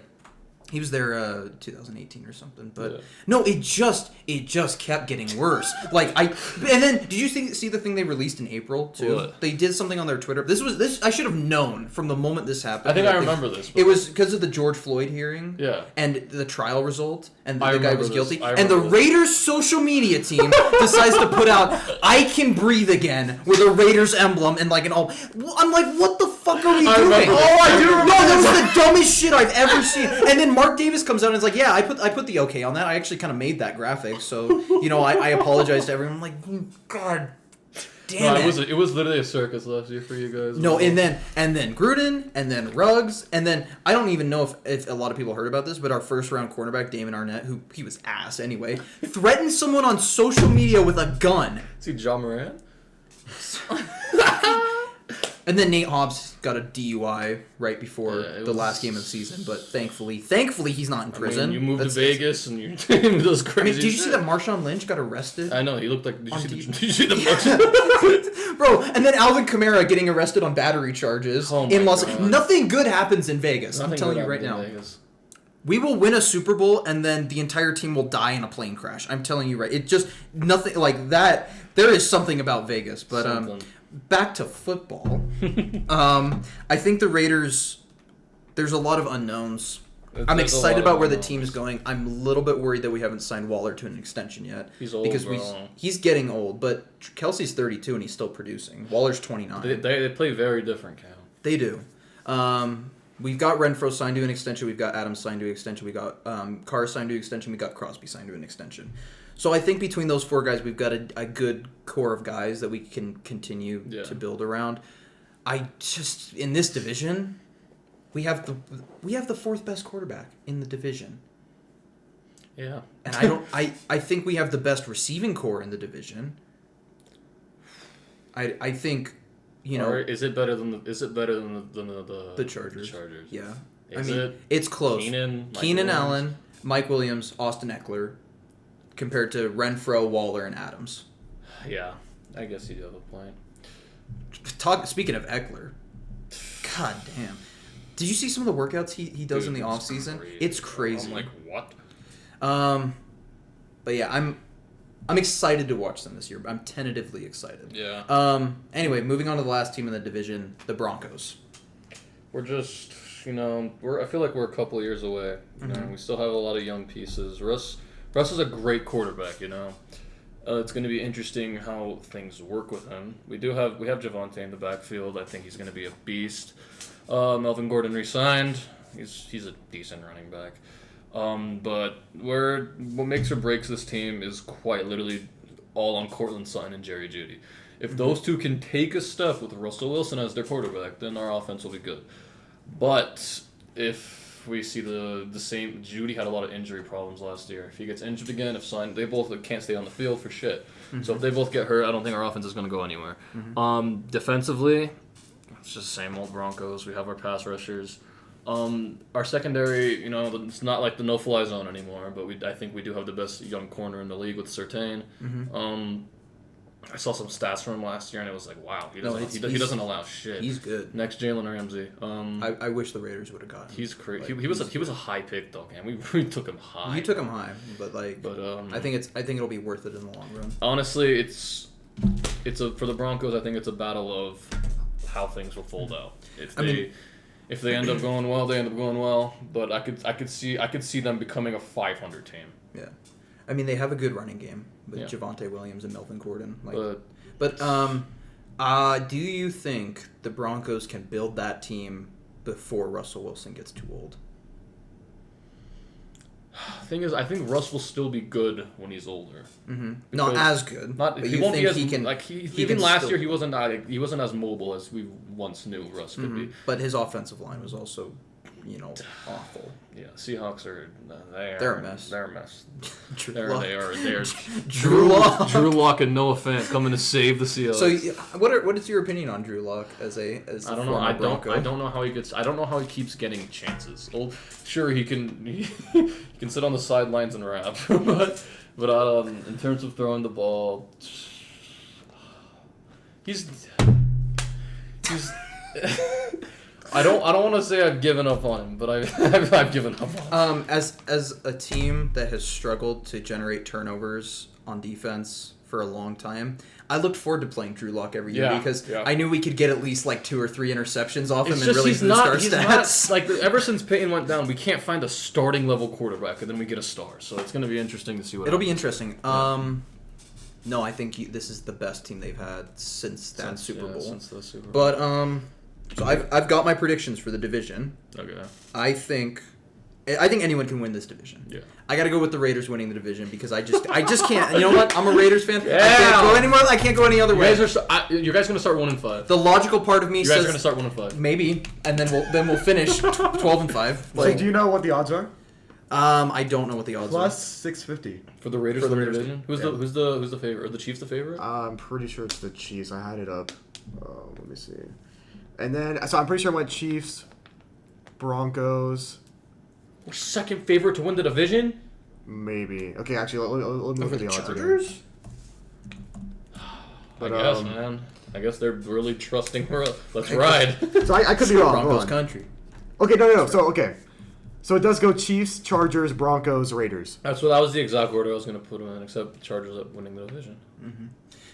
He was there 2018 or something, but no, it just kept getting worse. And then did you see the thing they released in April too? What? They did something on their Twitter. This I should have known from the moment this happened. I think I remember this. It was because of the George Floyd hearing. Yeah. And the trial result, and the guy was guilty. And the Raiders social media team decides to put out "I Can Breathe Again" with a Raiders emblem and like an all. I'm like, what the fuck are we doing? I do remember. No, that was the dumbest shit I've ever seen. And then Mark Davis comes out and is like, yeah, I put the okay on that. I actually kind of made that graphic, so I apologize to everyone. I'm like, God damn it. It was literally a circus last year for you guys. No, and then Gruden, and then Ruggs, and then I don't even know if a lot of people heard about this, but our first round cornerback Damon Arnett, who he was ass anyway, threatened someone on social media with a gun. Is he John Moran? And then Nate Hobbs got a DUI right before the last game of the season, but thankfully he's not in prison. I mean, you moved to Vegas and your team does crazy. I mean, did you see that Marshawn Lynch got arrested? I know, he looked like. Did you see the Marshawn? Bro, and then Alvin Kamara getting arrested on battery charges in Los Angeles. Nothing good happens in Vegas. I'm telling you right now. We will win a Super Bowl and then the entire team will die in a plane crash. I'm telling you right. It just nothing like that. There is something about Vegas, but back to football. I think the Raiders. There's a lot of unknowns. I'm excited about where the team is going. I'm a little bit worried that we haven't signed Waller to an extension yet. He's old, because he's getting old. But Kelsey's 32 and he's still producing. Waller's 29. They play very different, Cal. They do. We've got Renfro signed to an extension. We've got Adams signed to an extension. We got Carr signed to an extension. We got Crosby signed to an extension. So I think between those four guys, we've got a good core of guys that we can continue to build around. I just in this division, we have the fourth best quarterback in the division. Yeah, and I think we have the best receiving core in the division. I think. Or is it better than the Chargers? The Chargers. Yeah. It's close. Keenan Allen, Mike Williams, Austin Eckler, compared to Renfro, Waller, and Adams. Yeah, I guess you do have a point. Speaking of Eckler, god damn. Did you see some of the workouts he does in the offseason? It's crazy. I'm like, what? But yeah, I'm excited to watch them this year. I'm tentatively excited. Yeah. Anyway, moving on to the last team in the division, the Broncos. We're just, I feel like we're a couple of years away. We still have a lot of young pieces. Russ is a great quarterback. It's going to be interesting how things work with him. We have Javonte in the backfield. I think he's going to be a beast. Melvin Gordon re-signed. He's a decent running back. But what makes or breaks this team is quite literally all on Cortland Sutton and Jerry Jeudy. If those two can take a step with Russell Wilson as their quarterback, then our offense will be good. But if we see the same, Jeudy had a lot of injury problems last year. If he gets injured again, they both can't stay on the field for shit. Mm-hmm. So if they both get hurt, I don't think our offense is going to go anywhere. Mm-hmm. Defensively, it's just the same old Broncos. We have our pass rushers. Our secondary, it's not like the no-fly zone anymore, but I think we do have the best young corner in the league with Surtain. Mm-hmm. I saw some stats from him last year, and it was like, wow, he doesn't allow shit. He's good. Next, Jalen Ramsey. I wish the Raiders would have gotten him. He's crazy. He was a high pick though, man. We took him high. You took him high, but I think it'll be worth it in the long run. Honestly, it's for the Broncos. I think it's a battle of how things will fold out. If they end up going well, they end up going well. But I could see them becoming a 500 team. Yeah, they have a good running game with Javonte Williams and Melvin Gordon. Do you think the Broncos can build that team before Russell Wilson gets too old? Thing is, I think Russ will still be good when he's older. Mm-hmm. Not as good. He won't be as he can. Even last year, he wasn't as mobile as we once knew Russ could be. But his offensive line was also, awful. Yeah, Seahawks are they're a mess. They're a mess. They're Drew Lock and Noah Fant coming to save the Seahawks. So, what is your opinion on Drew Lock as a I don't know. Bronco? I don't know how he gets. I don't know how he keeps getting chances. Sure, he can sit on the sidelines and rap, but in terms of throwing the ball, he's. I don't want to say I've given up on him, but I've given up on him. As a team that has struggled to generate turnovers on defense for a long time, I looked forward to playing Drew Lock every year because I knew we could get at least 2 or 3 interceptions off him and really boost our stats. Ever since Peyton went down, we can't find a starting level quarterback, and then we get a star. So it's going to be interesting to see what. It'll be interesting. Yeah. No, I think this is the best team they've had since that Super Bowl. Since the Super Bowl. But so I've got my predictions for the division. Okay. I think I think anyone can win this division. Yeah. I got to go with the Raiders winning the division because I just can't. You know what? I'm a Raiders fan. Yeah. I can't go anymore. I can't go any other way. You guys are gonna start 1-5. The logical part of me says you guys are gonna start 1-5. Maybe, and then we'll finish 12-5. So do you know what the odds are? I don't know what the odds Plus are. +650 for the Raiders. For the division. Who's the favorite? Are the Chiefs the favorite? I'm pretty sure it's the Chiefs. I had it up. Let me see. And then so I'm pretty sure I went Chiefs, Broncos. We're second favorite to win the division? Maybe. Okay, actually, let me look at the odds Chargers? But, I guess, man. I guess they're really trusting her. Let's ride. So I could be wrong. Broncos country. Okay, no. So it does go Chiefs, Chargers, Broncos, Raiders. That was the exact order I was going to put them in, except the Chargers up winning the division. Mm-hmm.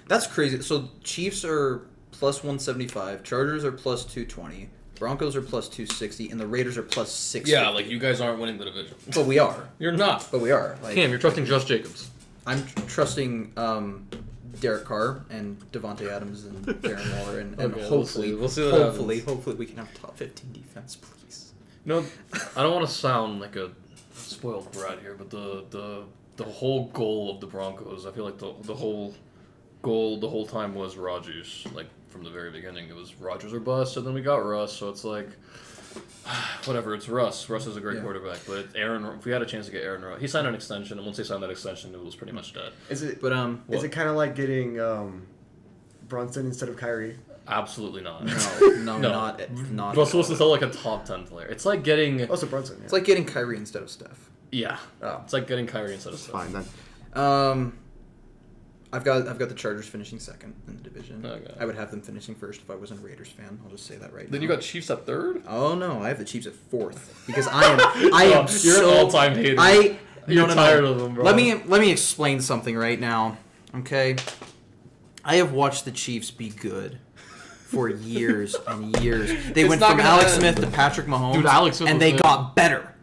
That's crazy. So Chiefs are plus 175, Chargers are plus 220, Broncos are plus 260, and the Raiders are plus 650. Yeah, like you guys aren't winning the division. But we are. You're not. But we are. Cam, you're trusting Josh Jacobs. I'm trusting Derek Carr and Devontae Adams and Darren Waller, and Okay, hopefully, we'll see what hopefully we can have a top 15 defense, please. No, I don't want to sound like a spoiled brat here, but the whole goal of the Broncos, I feel like the whole goal the whole time was Rodgers. Like from the very beginning, it was Rodgers or bust, and then we got Russ. So it's like, whatever. It's Russ. Russ is a great quarterback, but Aaron. If we had a chance to get Aaron, he signed an extension, and once he signed that extension, it was pretty much dead. Is it? But is it kind of like getting Brunson instead of Kyrie? Absolutely not. No, not. Russell's supposed to sell like a top 10 player. It's like getting. Also Brunson. Yeah. It's like getting Kyrie instead of Steph. Yeah. Oh. It's like getting Kyrie instead of Steph. Fine then. I've got the Chargers finishing second in the division. Okay. I would have them finishing first if I wasn't a Raiders fan. I'll just say that right now. Then you got Chiefs at third? Oh no, I have the Chiefs at fourth because I am You're so an all-time hater. You're tired of them, bro. Let me explain something right now. Okay? I have watched the Chiefs be good for years and years. They went from Alex Smith to Patrick Mahomes, dude, Alex Smith and they got better.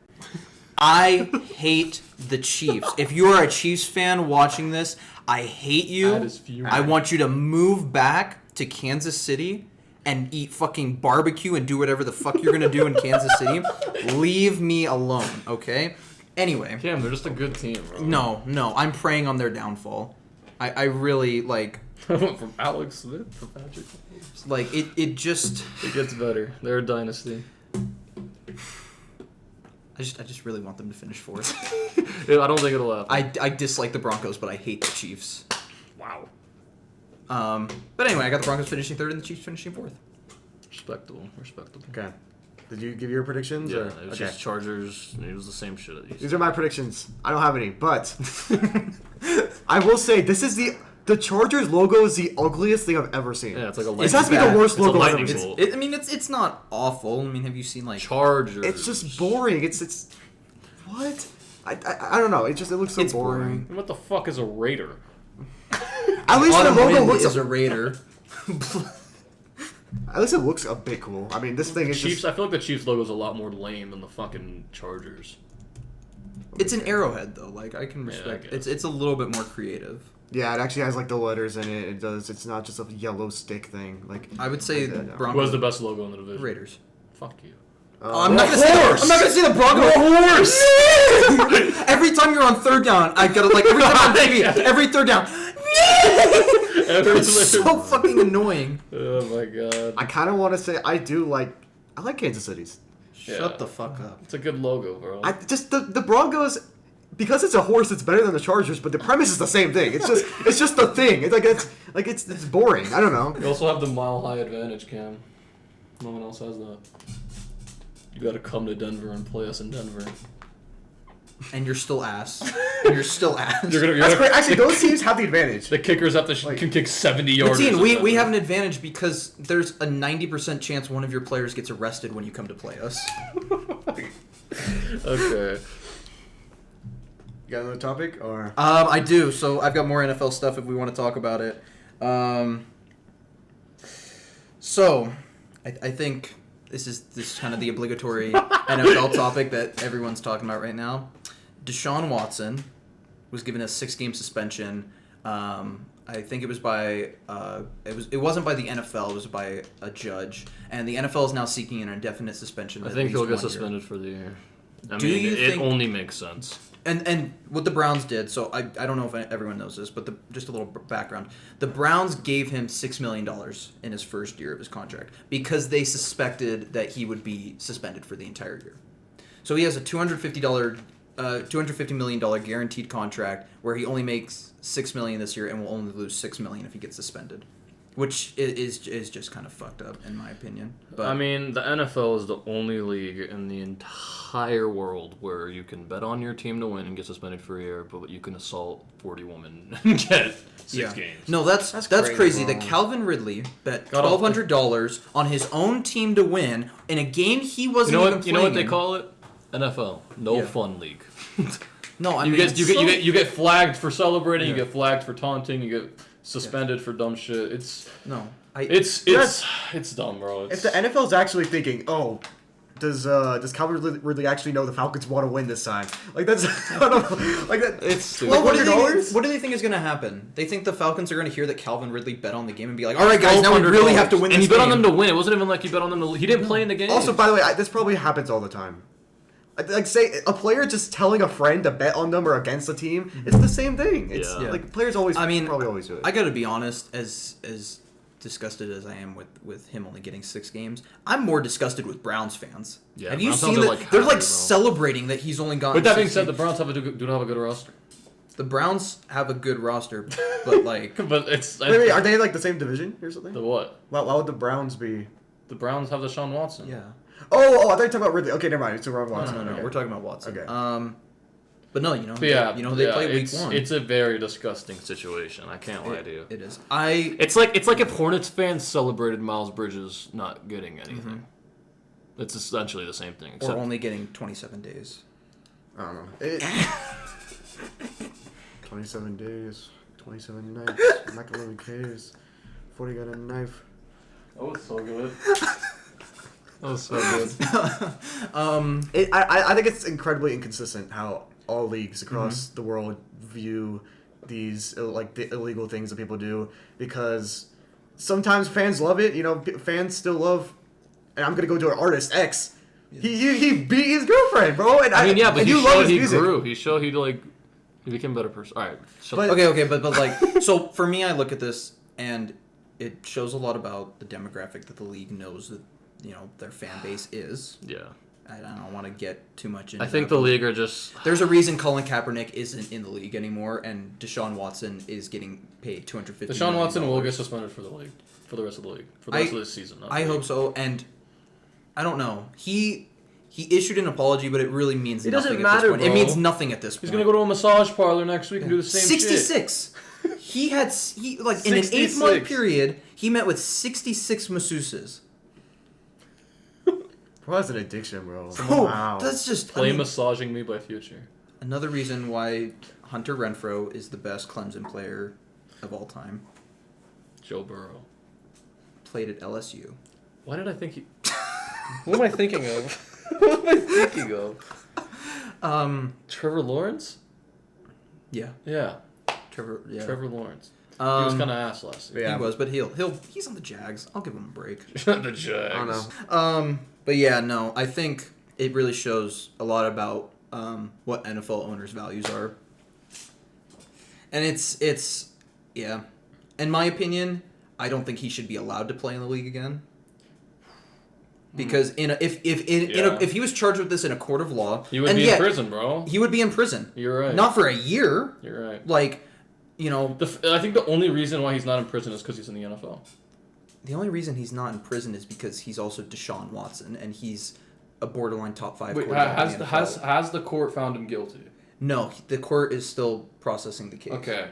I hate the Chiefs. If you are a Chiefs fan watching this, I hate you. I want you to move back to Kansas City and eat fucking barbecue and do whatever the fuck you're gonna do in Kansas City. Leave me alone, okay? Anyway. Cam, they're just a good team, bro. No. I'm praying on their downfall. I really, like... From Alex Smith to Patrick Mahomes. Like, it just... It gets better. They're a dynasty. I just really want them to finish fourth. Yeah, I don't think it'll happen. I dislike the Broncos, but I hate the Chiefs. Wow. But anyway, I got the Broncos finishing third and the Chiefs finishing fourth. Respectable. Okay. Did you give your predictions? Yeah, or? it was just Chargers. It was the same shit. These are my predictions. I don't have any, but I will say this is the Chargers logo is the ugliest thing I've ever seen. Yeah, it's like a lightning. This has to be the worst logo I've ever bolt. seen. It's not awful. I mean, have you seen like Chargers? It's just boring. It's what? I don't know. It looks so boring. What the fuck is a Raider? At least the logo looks is a Raider. At least it looks a bit cool. I mean, this thing is Chiefs. just... I feel like the Chiefs logo is a lot more lame than the fucking Chargers. It's an arrowhead though. Like I can respect. It's a little bit more creative. Yeah, it actually has like the letters in it. It does. It's not just a yellow stick thing. Like I would say, Broncos. Who has the best logo in the division? Raiders. Fuck you. I'm not gonna say the Broncos. Horse. Every time you're on third down, I gotta like every time on TV, every third down. It's so fucking annoying. Oh my god. I kind of want to say I like Kansas City's. Shut the fuck up. It's a good logo, bro. The Broncos, because it's a horse, it's better than the Chargers. But the premise is the same thing. It's just the thing. It's boring. I don't know. You also have the mile high advantage, Cam. No one else has that. You got to come to Denver and play us in Denver. And you're still ass. You're still ass. That's great. Actually, those teams have the advantage. The kickers have can kick 70 yards. We have an advantage because there's a 90% chance one of your players gets arrested when you come to play us. Okay. You got another topic or? I do. So I've got more NFL stuff if we want to talk about it. So I think this is kind of the obligatory NFL topic that everyone's talking about right now. Deshaun Watson was given a 6-game suspension. I think it was by it wasn't by the NFL. It was by a judge, and the NFL is now seeking an indefinite suspension. I think he'll get suspended for the year. It only makes sense. And what the Browns did, so I don't know if everyone knows this, but just a little background. The Browns gave him $6 million in his first year of his contract because they suspected that he would be suspended for the entire year. So he has a $250 million guaranteed contract where he only makes $6 million this year and will only lose $6 million if he gets suspended. Which is just kind of fucked up, in my opinion. But I mean, the NFL is the only league in the entire world where you can bet on your team to win and get suspended for a year, but you can assault 40 women and get 6 games. No, that's crazy. That Calvin Ridley bet $1,200 on his own team to win in a game he wasn't even playing. You know what they call it? NFL. No fun league. No, I mean you get flagged for celebrating. You get flagged for taunting. You get suspended for dumb shit. It's dumb, bro. If the NFL's actually thinking, does Calvin Ridley actually know the Falcons want to win this time? Like that's I don't know. Like that. It's what do they think is going to happen? They think the Falcons are going to hear that Calvin Ridley bet on the game and be like, "All right, guys, now we really have to win this game." And he bet on them to win. It wasn't even like he bet on them to. He didn't play in the game. Also, by the way, this probably happens all the time. Like, say a player just telling a friend to bet on them or against the team, it's the same thing. It's like players always. Probably always do it. I got to be honest, as disgusted as I am with him only getting 6 games, I'm more disgusted with Browns fans. Yeah, have you seen that? They're celebrating that he's only gotten. With that being said, the Browns do not have a good roster. The Browns have a good roster, but but it's. Wait, are they like the same division or something? The what? Why would the Browns be? The Browns have Deshaun Watson. Yeah. Oh, I thought you were talking about Ridley. Okay, never mind. It's the wrong Watson. No. Okay. We're talking about Watson. Okay. But no, they play week 1. It's a very disgusting situation. I can't lie to you. It is. It's like if Hornets fans celebrated Miles Bridges not getting anything. Mm-hmm. It's essentially the same thing. Or only getting 27 days. I don't know. 27 days, 27 nights, macaroni caves, 40 got a knife. That was so good. That was so good. I think it's incredibly inconsistent how all leagues across the world view these the illegal things that people do, because sometimes fans love it. Fans still love. And I'm gonna go to an artist X. He beat his girlfriend, bro. And but and he you love his music. Grew. He showed he became a better person. All right. But so for me, I look at this and it shows a lot about the demographic that the league knows that their fan base is. Yeah. I don't want to get too much into I think the league are just... There's a reason Colin Kaepernick isn't in the league anymore, and Deshaun Watson is getting paid $250 million. Deshaun Watson will get suspended for the league, for the rest of the league, for the rest of this season. I hope so, and I don't know. He issued an apology, but it really means nothing at this point. Bro. It means nothing at this point. He's going to go to a massage parlor next week and do the same 66. shit. He in an 8-month period, he met with 66 masseuses. Bro, that's an addiction, bro. Wow. That's just... Massaging Me by Future. Another reason why Hunter Renfrow is the best Clemson player of all time. Joe Burrow. Played at LSU. Why did I think he... What am I thinking of? What am I thinking of? Trevor Lawrence? Yeah. Yeah. Trevor Lawrence. He was kind of ass last year. Yeah. He was, but he's on the Jags. I'll give him a break. The Jags. I don't know. But yeah, no, I think it really shows a lot about what NFL owners' values are. And it's in my opinion, I don't think he should be allowed to play in the league again. Because if he was charged with this in a court of law, he would be in prison, bro. He would be in prison. You're right. Not for a year. You're right. I think the only reason why he's not in prison is because he's in the NFL. The only reason he's not in prison is because he's also Deshaun Watson, and he's a borderline top 5 quarterback. Has the court found him guilty? No, the court is still processing the case. Okay.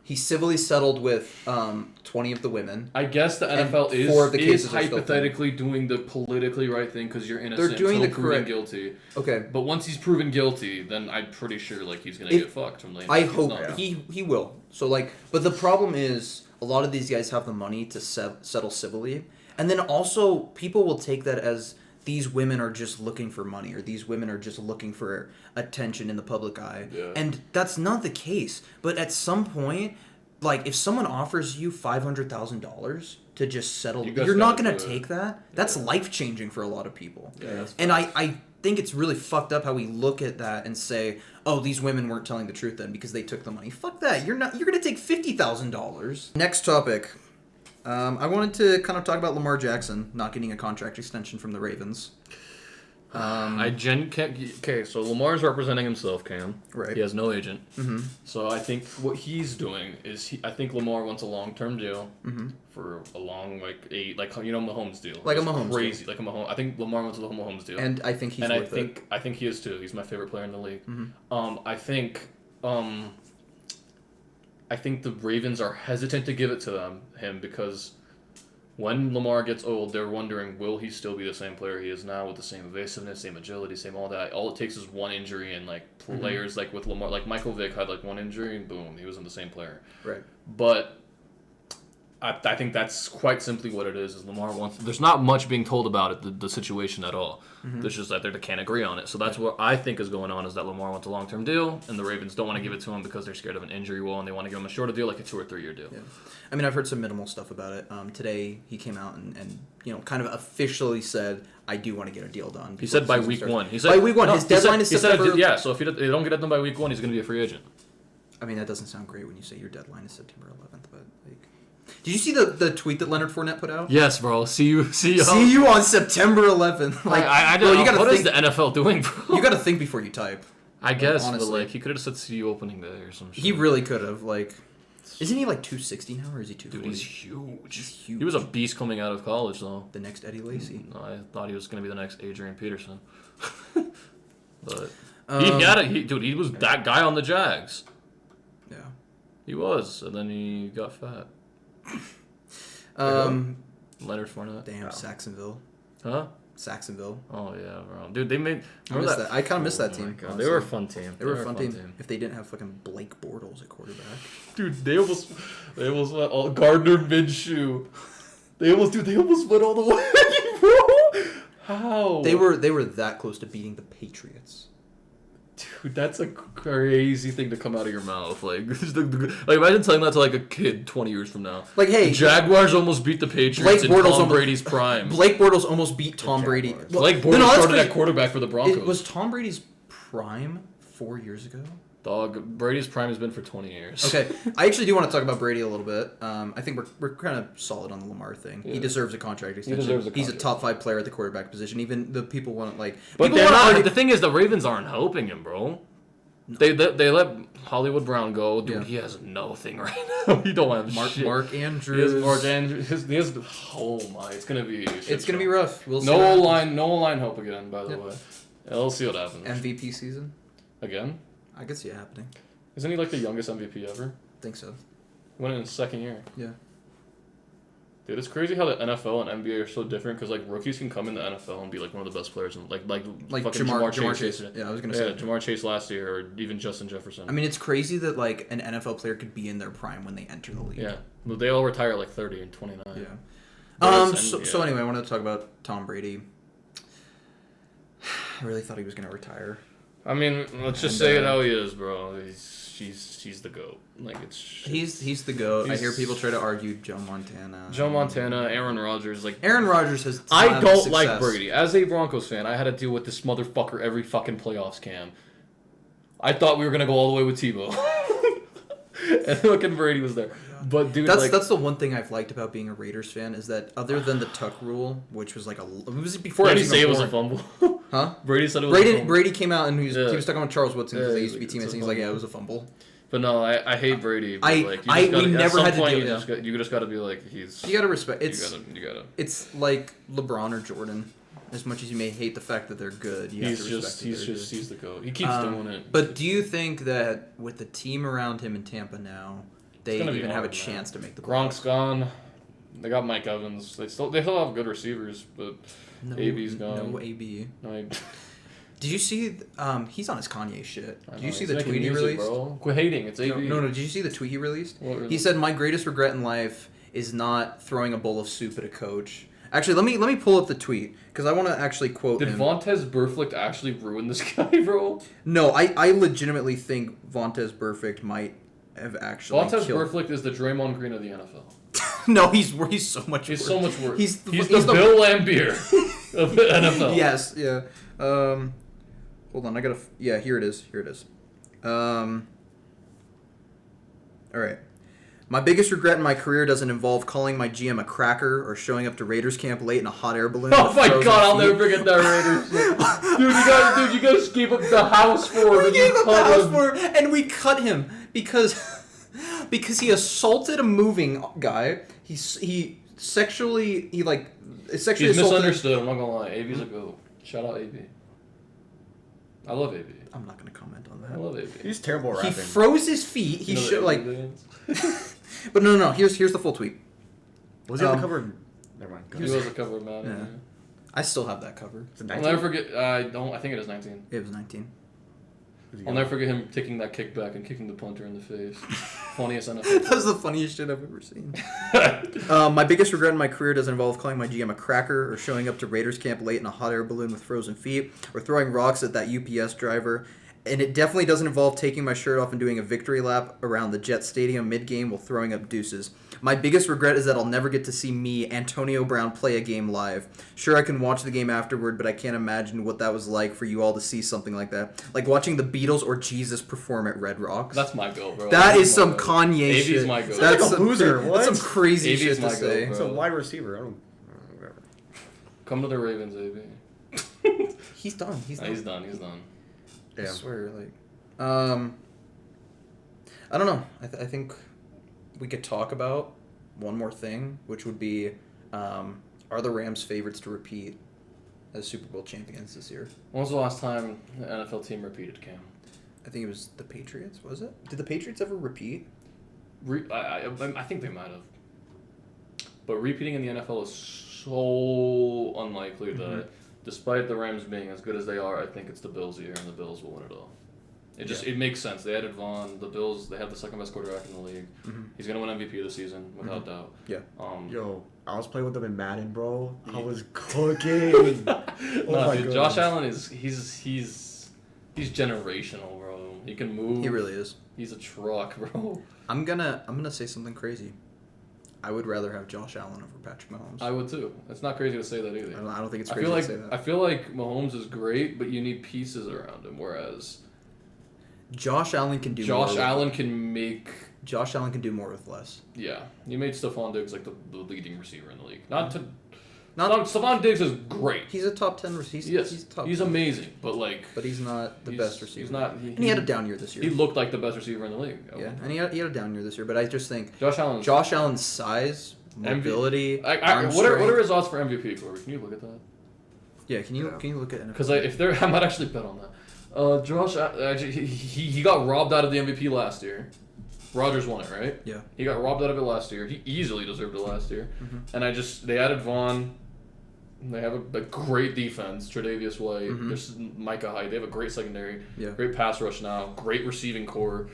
He civilly settled with 20 of the women. I guess the NFL is hypothetically doing the politically right thing because you're innocent. They're doing the proven guilty. Okay. But once he's proven guilty, then I'm pretty sure he's gonna get fucked from the. I hope he will. So but the problem is a lot of these guys have the money to settle civilly, and then also people will take that as these women are just looking for money, or these women are just looking for attention in the public eye. Yeah. And that's not the case. But at some point, if someone offers you $500,000 to just settle, you're not going to take that. That's life-changing for a lot of people. Yeah, and I think it's really fucked up how we look at that and say, oh, these women weren't telling the truth then because they took the money. Fuck that. You're going to take $50,000. Next topic. I wanted to kind of talk about Lamar Jackson not getting a contract extension from the Ravens. Okay, so Lamar's representing himself, Cam. Right. He has no agent. Mm-hmm. So I think what he's doing is I think Lamar wants a long-term deal for a long, Mahomes deal. Like a It's Mahomes crazy, deal. like a Mahomes. I think Lamar wants a Mahomes deal. And I think he's worth it. I think he is too. He's my favorite player in the league. Mm-hmm. I think the Ravens are hesitant to give it to him because when Lamar gets old, they're wondering, will he still be the same player he is now with the same evasiveness, same agility, same all that? All it takes is one injury, and players like with Lamar, like Michael Vick had one injury, and boom, he wasn't the same player. Right. But I think that's quite simply what it is Lamar wants. There's not much being told about it, the situation at all. There's just that they can't agree on it. So that's what I think is going on, is that Lamar wants a long-term deal, and the Ravens don't want to give it to him because they're scared of an injury wall, and they want to give him a shorter deal, like a 2 or 3 year deal. Yeah. I mean, I've heard some minimal stuff about it. Today, he came out and kind of officially said, I do want to get a deal done. He said by week 1. He said by week 1. His deadline is September. Yeah, so if they don't get it done by week 1, he's going to be a free agent. I mean, that doesn't sound great when you say your deadline is September 11th, but did you see the tweet that Leonard Fournette put out? Yes, bro. See you on September 11th. I don't know. What is the NFL doing, bro? You got to think before you type. I guess, honestly. but he could have said see you opening day or some shit. He really could have. Isn't he 260 now, or is he 240? Dude, he's huge. He's huge. He was a beast coming out of college, though. The next Eddie Lacy. No, I thought he was going to be the next Adrian Peterson. But he was that guy on the Jags. Yeah. He was, and then he got fat. Leonard Fournette. Damn, wow. Saxonville. Huh? Saxonville. Oh yeah, bro. Dude, they made. I kind of miss that team. They were a fun team. They were a fun team. If they didn't have fucking Blake Bortles at quarterback. Dude, they almost went all Gardner Minshew. They almost went all the way, bro. How? They were that close to beating the Patriots. Dude, that's a crazy thing to come out of your mouth. Imagine telling that to a kid 20 years from now. Hey, the Jaguars almost beat the Patriots in Tom Brady's prime. Blake Bortles almost beat Tom Brady. Blake Bortles started at quarterback for the Broncos. Was Tom Brady's prime 4 years ago? Dog, Brady's prime has been for 20 years. Okay, I actually do want to talk about Brady a little bit. I think we're kind of solid on the Lamar thing. Yeah. He deserves a contract extension. He's a top 5 player at the quarterback position. Even the people want But they're not. The thing is, the Ravens aren't helping him, bro. No. They let Hollywood Brown go. Dude, he has nothing right now. He don't have shit. Mark Andrews. He has Mark Andrews. Oh my, it's gonna be. It's gonna be rough. We'll see. No line help again. By the way, we'll see what happens. MVP season again. I could see it happening. Isn't he the youngest MVP ever? I think so. Went in his second year. Yeah. Dude, it's crazy how the NFL and NBA are so different because rookies can come in the NFL and be one of the best players in like fucking Jamar Chase. Yeah, I was gonna say Jamar Chase last year, or even Justin Jefferson. I mean, it's crazy that an NFL player could be in their prime when they enter the league. Yeah, well, they all retire at 30 and 29. Yeah. So anyway, I wanted to talk about Tom Brady. I really thought he was gonna retire. I mean, let's just say it how he is, bro. He's the GOAT. He's the GOAT. I hear people try to argue Joe Montana, Aaron Rodgers. Aaron Rodgers has. I don't like Brady. As a Broncos fan, I had to deal with this motherfucker every fucking playoffs, Cam. I thought we were gonna go all the way with Tebow, and fucking Brady was there. But dude, that's the one thing I've liked about being a Raiders fan is that other than the Tuck rule, which was before Brady said it was a fumble. Huh? Brady said it was a fumble. Brady came out and he was talking about Charles Woodson because they used to be teammates. And he's it was a fumble. But no, I hate Brady. But we never had to deal. You just got to be he's. You got to respect. You got to. It's like LeBron or Jordan. As much as you may hate the fact that they're good, you have to respect he's the GOAT. He keeps doing it. But do you think that with the team around him in Tampa now, they even have a chance to make the playoffs? Gronk's gone. They got Mike Evans. They still have good receivers, but AB's gone. No AB. No. Did you see? He's on his Kanye shit. Did you see the tweet he music, released? Bro. Quit hating. It's AB. No. Did you see the tweet he released? He said, "My greatest regret in life is not throwing a bowl of soup at a coach." Actually, let me pull up the tweet because I want to actually quote him. Did Vontaze Burfict actually ruin this guy, bro? No, I legitimately think Vontaze Burfict might have actually. Vontaze Burfict is the Draymond Green of the NFL. No, he's so much. He's so much worse. He's the Bill Lambier of the NFL. Yes, yeah. Hold on, I gotta. Yeah, here it is. All right. My biggest regret in my career doesn't involve calling my GM a cracker or showing up to Raiders camp late in a hot air balloon. Oh my God, I'll never forget that Raiders. Dude, you guys gave up the house for him. We gave up the house for him, and we cut him because he assaulted a moving guy. He sexually He's assaulted. misunderstood. I'm not gonna lie. AB's a goat. Shout out AB. I love AB. I'm not gonna comment on that. I love AB. He's terrible at He rapping. froze his feet. He should But no. Here's the full tweet. Was he on the cover? Never mind. He was a cover man. Yeah. I still have that cover. I'll never forget. I think it is 19. It was 19. I'll never forget him taking that kickback and kicking the punter in the face. Funniest NFL. That was the funniest shit I've ever seen. My biggest regret in my career doesn't involve calling my GM a cracker or showing up to Raiders camp late in a hot air balloon with frozen feet or throwing rocks at that UPS driver. And it definitely doesn't involve taking my shirt off and doing a victory lap around the Jet Stadium mid-game while throwing up deuces. My biggest regret is that I'll never get to see me, Antonio Brown, play a game live. Sure, I can watch the game afterward, but I can't imagine what that was like for you all to see something like that. Like watching the Beatles or Jesus perform at Red Rocks. That's my goal, bro. That is some Kanye shit. AB's my goal. That's like a loser. What? That's some crazy AB's shit to my say. goal, It's a wide receiver. Whatever. Come to the Ravens, AB. He's done. He's done. He's done. I swear, I don't know. I think we could talk about one more thing, which would be, are the Rams favorites to repeat as Super Bowl champions this year? When was the last time the NFL team repeated, Cam? I think it was the Patriots, was it? Did the Patriots ever repeat? I think they might have. But repeating in the NFL is so unlikely that, despite the Rams being as good as they are, I think it's the Bills' year and the Bills will win it all. It makes sense. They added Vaughn. The Bills, they have the second best quarterback in the league. Mm-hmm. He's going to win MVP this season, without doubt. Yeah. Yo, I was playing with them in Madden, bro. I was cooking. Dude, Josh Allen he's generational, bro. He can move. He really is. He's a truck, bro. I'm gonna say something crazy. I would rather have Josh Allen over Patrick Mahomes. I would too. It's not crazy to say that either. I don't think it's crazy to say that. I feel like Mahomes is great, but you need pieces around him, whereas Josh Allen can do more. Josh Allen can do more with less. Yeah. He made Stephon Diggs like the leading receiver in the league. Stephon Diggs is great. He's a top 10 receiver. He's amazing, but he's not the best receiver. He's not. And he had a down year this year. He looked like the best receiver in the league. Yeah, and he had a down year this year, but I just think Josh Allen's size, mobility. What are his odds for MVP, Corey? Can you look at that? Yeah, can you look at NFL? Because I might actually bet on that. Josh, he got robbed out of the MVP last year. Rodgers won it, right? Yeah. He got robbed out of it last year. He easily deserved it last year. Mm-hmm. And they added Vaughn. They have a great defense. Tre'Davious White. Mm-hmm. There's Micah Hyde. They have a great secondary. Yeah. Great pass rush now. Great receiving core.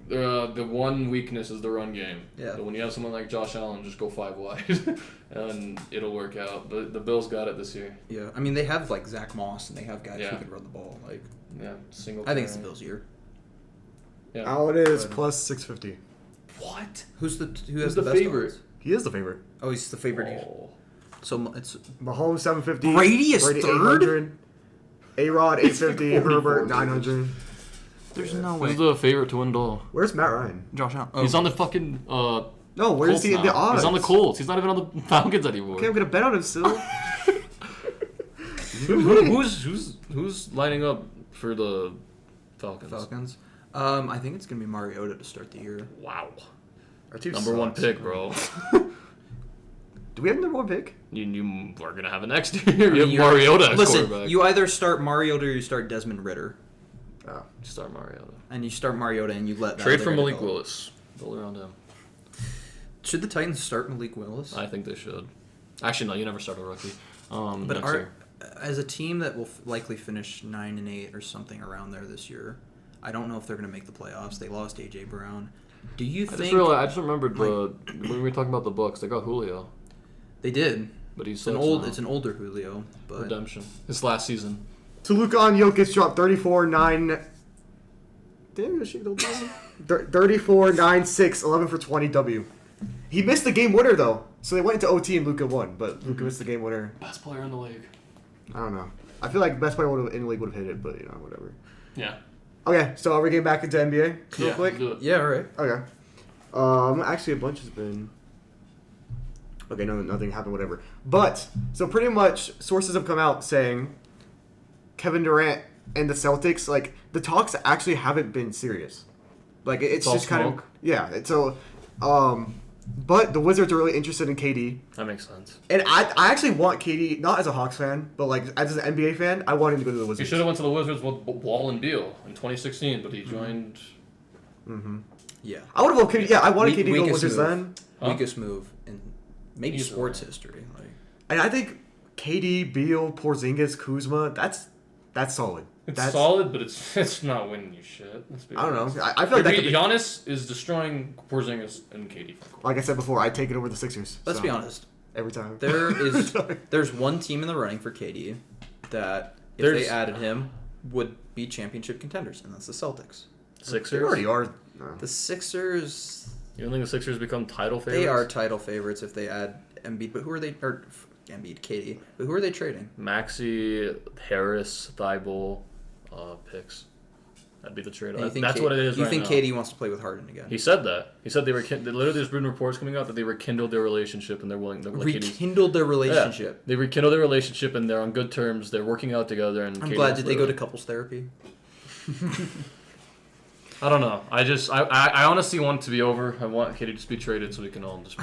The one weakness is the run game. Yeah. So when you have someone like Josh Allen, just go 5 wide, and it'll work out. But the Bills got it this year. Yeah. I mean, they have like Zach Moss, and they have guys who can run the ball. Like. Yeah. I think it's the Bills' year. Yeah. Allen is plus 650. What? Who's the best favorite? Odds? He is the favorite. Oh, he's the favorite. Oh. So it's Mahomes 750. Brady is third. A-Rod 850. Herbert 900. There's no way. Who's the favorite to win it all? Where's Matt Ryan? Josh Allen. He's on the fucking. No, where's he in the odds? He's on the Colts. He's not even on the Falcons anymore. Okay, I'm gonna bet on him still. Who's lining up for the Falcons? I think it's gonna be Mariota to start the year. Wow. Our team number sucks. 1 pick, bro. Do we have the number 1 pick? You are gonna have it next year. You have Mariota as quarterback. You either start Mariota or you start Desmond Ridder. Oh, start Mariota. And you start Mariota and you let that trade for Malik Willis. Build around him. Should the Titans start Malik Willis? I think they should. Actually, no. You never start a rookie. But as a team that will likely finish 9-8 or something around there this year, I don't know if they're going to make the playoffs. They lost A.J. Brown. Do you think? I just remembered when we were talking about the Bucs, they got Julio. They did, but it's an older Julio. But redemption. His last season. Toluca on Jokic dropped 34-9. Damn, 34-9-6, 11 for 20 W. He missed the game winner though, so they went into OT and Luka won. But Luka missed the game winner. Best player in the league. I don't know. I feel like best player in the league would have hit it, but whatever. Yeah. Okay, so are we getting back into NBA real quick? Yeah, all right. Okay. Actually, a bunch has been. Okay, no, nothing happened. Whatever. But so pretty much, sources have come out saying Kevin Durant and the Celtics, like the talks actually haven't been serious. Like it's just kind of but the Wizards are really interested in KD. That makes sense. And I actually want KD, not as a Hawks fan, but like as an NBA fan, I want him to go to the Wizards. He should have went to the Wizards with Wall and Beal in 2016, but he joined. Mm-hmm. Yeah. I would have loved KD. Yeah, I wanted KD to go to Wizards then. Weakest move in maybe sports history. Like. And I think KD, Beal, Porzingis, Kuzma, that's solid. That's solid, but it's not winning you shit. I don't know. I feel like Giannis is destroying Porzingis and KD. Like I said before, I'd take it over the Sixers. Let's be honest. Every time. There's one team in the running for KD that if they added him would be championship contenders, and that's the Celtics. Sixers? They already are. No. The Sixers. You don't think the Sixers become title favorites? They are title favorites if they add Embiid, but who are they? Or Embiid, KD. But who are they trading? Maxey, Harris, Thibault. Picks. That'd be the trade. That's what it is. You think KD wants to play with Harden again? He said that. He said they were. Literally, there's been reports coming out that they rekindled their relationship and they're willing. Rekindled their relationship. Yeah. They rekindled their relationship and they're on good terms. They're working out together. And I'm glad. Did they go to couples therapy? I don't know. I honestly want it to be over. I want KD to be traded so we can all just.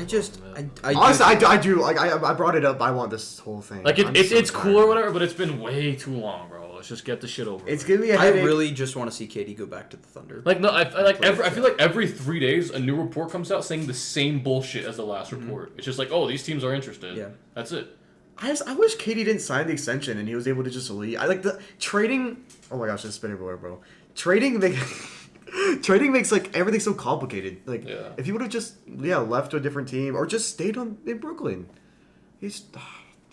Honestly, I do. Like I brought it up. I want this whole thing. Like it's cool or whatever, but it's been way too long, bro. Let's just get the shit over. It's giving me a headache. I really just want to see KD go back to the Thunder. Like no, I feel like every 3 days a new report comes out saying the same bullshit as the last report. It's just like, oh, these teams are interested. Yeah, that's it. I wish KD didn't sign the extension and he was able to just leave. I like the trading. Oh my gosh, it's been everywhere, bro. Trading makes like everything so complicated. Like if he would have just left to a different team or just stayed in Brooklyn, he's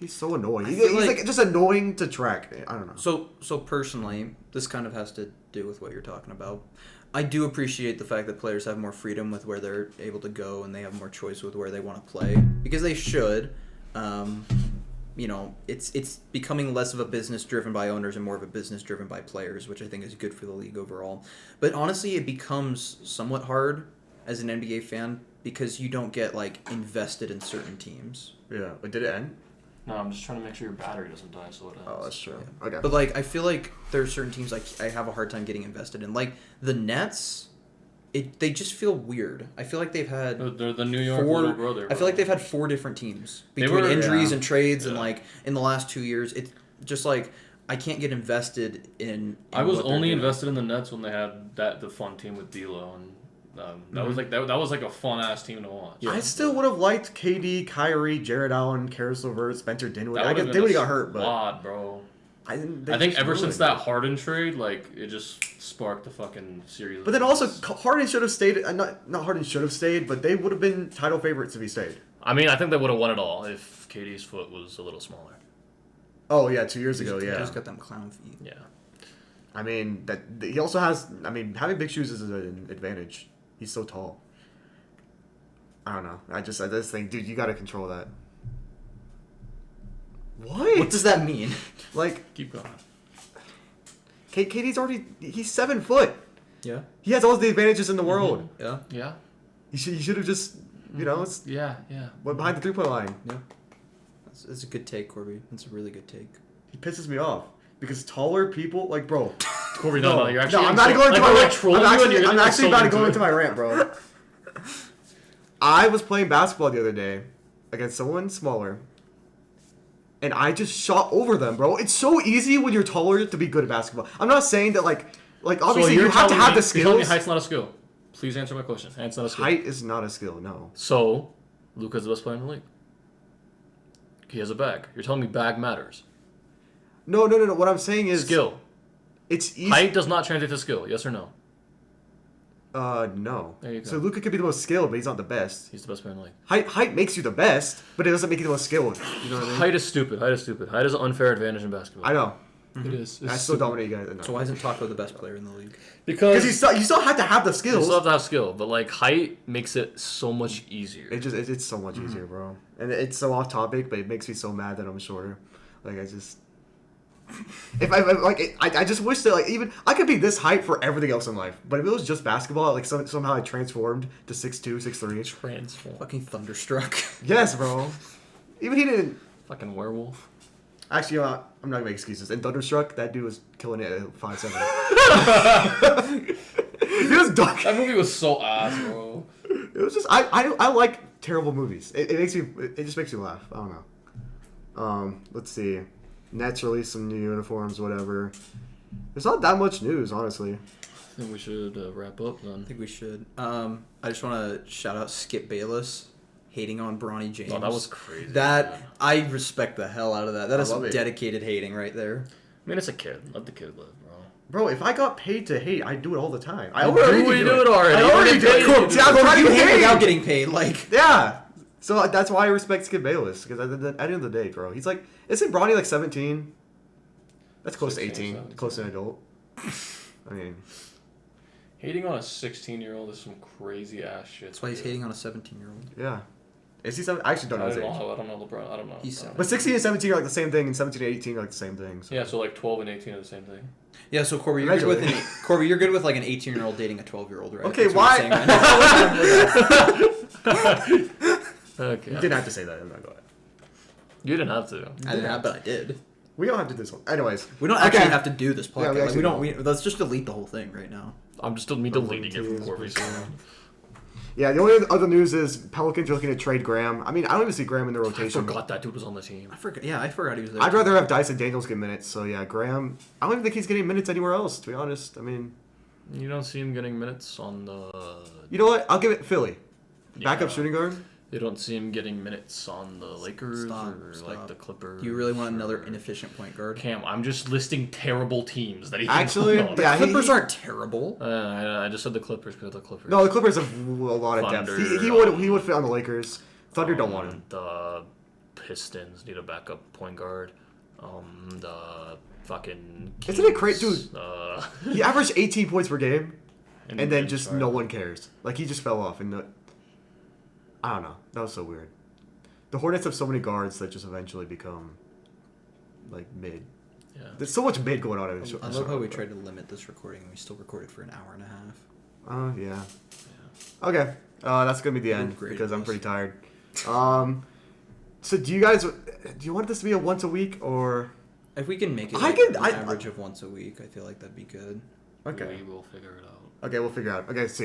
so annoying. He's like just annoying to track. I don't know. So personally, this kind of has to do with what you're talking about. I do appreciate the fact that players have more freedom with where they're able to go and they have more choice with where they want to play because they should. It's becoming less of a business driven by owners and more of a business driven by players, which I think is good for the league overall. But honestly, it becomes somewhat hard as an NBA fan because you don't get like invested in certain teams. Yeah, but did it end? No, I'm just trying to make sure your battery doesn't die so it ends. Oh, that's true. Yeah. Okay. But like, I feel like there are certain teams like I have a hard time getting invested in. Like the Nets, they just feel weird. I feel like they've had they're the New York little brother. I feel like they've had 4 different teams between injuries and trades, and like in the last 2 years, it's just like I can't get invested in I was only invested in the Nets when they had the fun team with D'Lo and. That was like a fun ass team to watch. Yeah. I still would have liked KD, Kyrie, Jared Allen, Karis LeVert, Spencer Dinwiddie. I guess Dinwiddie got hurt, but bro. I think ever since that Harden trade, like it just sparked the fucking series. But then also Harden should have stayed. Not Harden should have stayed, but they would have been title favorites if he stayed. I mean, I think they would have won it all if KD's foot was a little smaller. Oh yeah, 2 years ago, He just got them clown feet. Yeah. I mean that he also has. I mean, having big shoes is an advantage. He's so tall. I don't know. I just think, dude, you got to control that. What does that mean? Like, keep going. KD's he's 7 foot. Yeah. He has all the advantages in the world. Yeah. Yeah. He should have just, yeah. Went behind the 3-point line. Yeah. That's a good take, Corby. That's a really good take. He pisses me off because taller people, like, bro. Corby, no, you're actually. No, I'm not going into my rant. I'm actually about to go into my rant, bro. I was playing basketball the other day against someone smaller, and I just shot over them, bro. It's so easy when you're taller to be good at basketball. I'm not saying that, like obviously you have to have the skills. You're telling me height's not a skill. Please answer my question. Height's not a skill. Height is not a skill, no. So, Luka's the best player in the league. He has a bag. You're telling me bag matters. No. What I'm saying is skill. It's easy. Height does not translate to skill. Yes or no? No. There you go. So Luka could be the most skilled, but he's not the best. He's the best player in the league. Height makes you the best, but it doesn't make you the most skilled. You know what I mean? Height is stupid. Height is an unfair advantage in basketball. I know. Mm-hmm. It is. I still dominate you guys. So why isn't Taco the best player in the league? Because you still have to have the skills. You still have to have skill, but like height makes it so much easier. It's so much easier, bro. And it's so off topic, but it makes me so mad that I'm shorter. Like If I just wish that even I could be this hyped for everything else in life, but if it was just basketball, somehow I transformed to 6'2", 6'3". Transform. Fucking thunderstruck. Yes, bro. Even he didn't. Fucking werewolf. Actually, I'm not gonna make excuses. In Thunderstruck, that dude was killing it at 5'7". He was dark. That movie was so ass, bro. It was just I like terrible movies. It just makes me laugh. I don't know. Let's see. Nets released some new uniforms, whatever. There's not that much news, honestly. I think we should wrap up then. I think we should. I just want to shout out Skip Bayless hating on Bronny James. Oh, that was crazy. I respect the hell out of that. That is some dedicated hating right there. I mean, it's a kid. Let the kid live, bro. Bro, if I got paid to hate, I'd do it all the time. I already do it already. I already do it. Cool. See, I'm trying to hate without getting paid. Yeah. So that's why I respect Skip Bayless, because at the end of the day, bro, he's isn't Bronny 17? That's close to 18. 17. Close to an adult. I mean, hating on a 16-year-old is some crazy ass shit. That's why he's hating on a 17-year-old. Yeah. Is he 7? I actually don't know his age. I don't know LeBron. I don't know. He's 7. But 16 and 17 are the same thing, and 17 and 18 are the same thing. So. Yeah, so 12 and 18 are the same thing. Yeah, so Corby, you're good with an 18-year-old dating a 12-year-old, right? Okay, why? Okay. You didn't have to say that. I'm not going. You didn't have to. I didn't have, but I did. We don't have to do this one. Anyways, we don't actually have to do this podcast. Yeah, we don't. Let's just delete the whole thing right now. I'm just deleting it from Corby. Yeah, the only other news is Pelicans are looking to trade Graham. I mean, I don't even see Graham in the rotation. I forgot that dude was on the team. I forgot he was there. I'd rather have Dyson Daniels get minutes. So yeah, Graham. I don't even think he's getting minutes anywhere else. To be honest, I mean, you don't see him getting minutes on the. You know what? I'll give it Philly. Backup shooting guard. You don't see him getting minutes on the Lakers or the Clippers. Do you really want another inefficient point guard? Cam, I'm just listing terrible teams that he actually. The Clippers aren't terrible. I just said the Clippers because the Clippers. No, the Clippers have a lot of depth. He would fit on the Lakers. Thunder don't want him. The Pistons need a backup point guard. The fucking Kings, isn't it crazy, dude? He averaged 18 points per game, and then just no one cares. He just fell off and. I don't know. That was so weird. The Hornets have so many guards that just eventually become, mid. Yeah. There's so much mid going on in this show. I love how we tried to limit this recording and we still recorded for an hour and a half. Oh, yeah. Okay. That's going to be the end because I'm pretty tired. So do you want this to be a once a week or? If we can make it an average of once a week, I feel like that'd be good. Okay. We will figure it out. Okay, we'll figure it out. Okay, see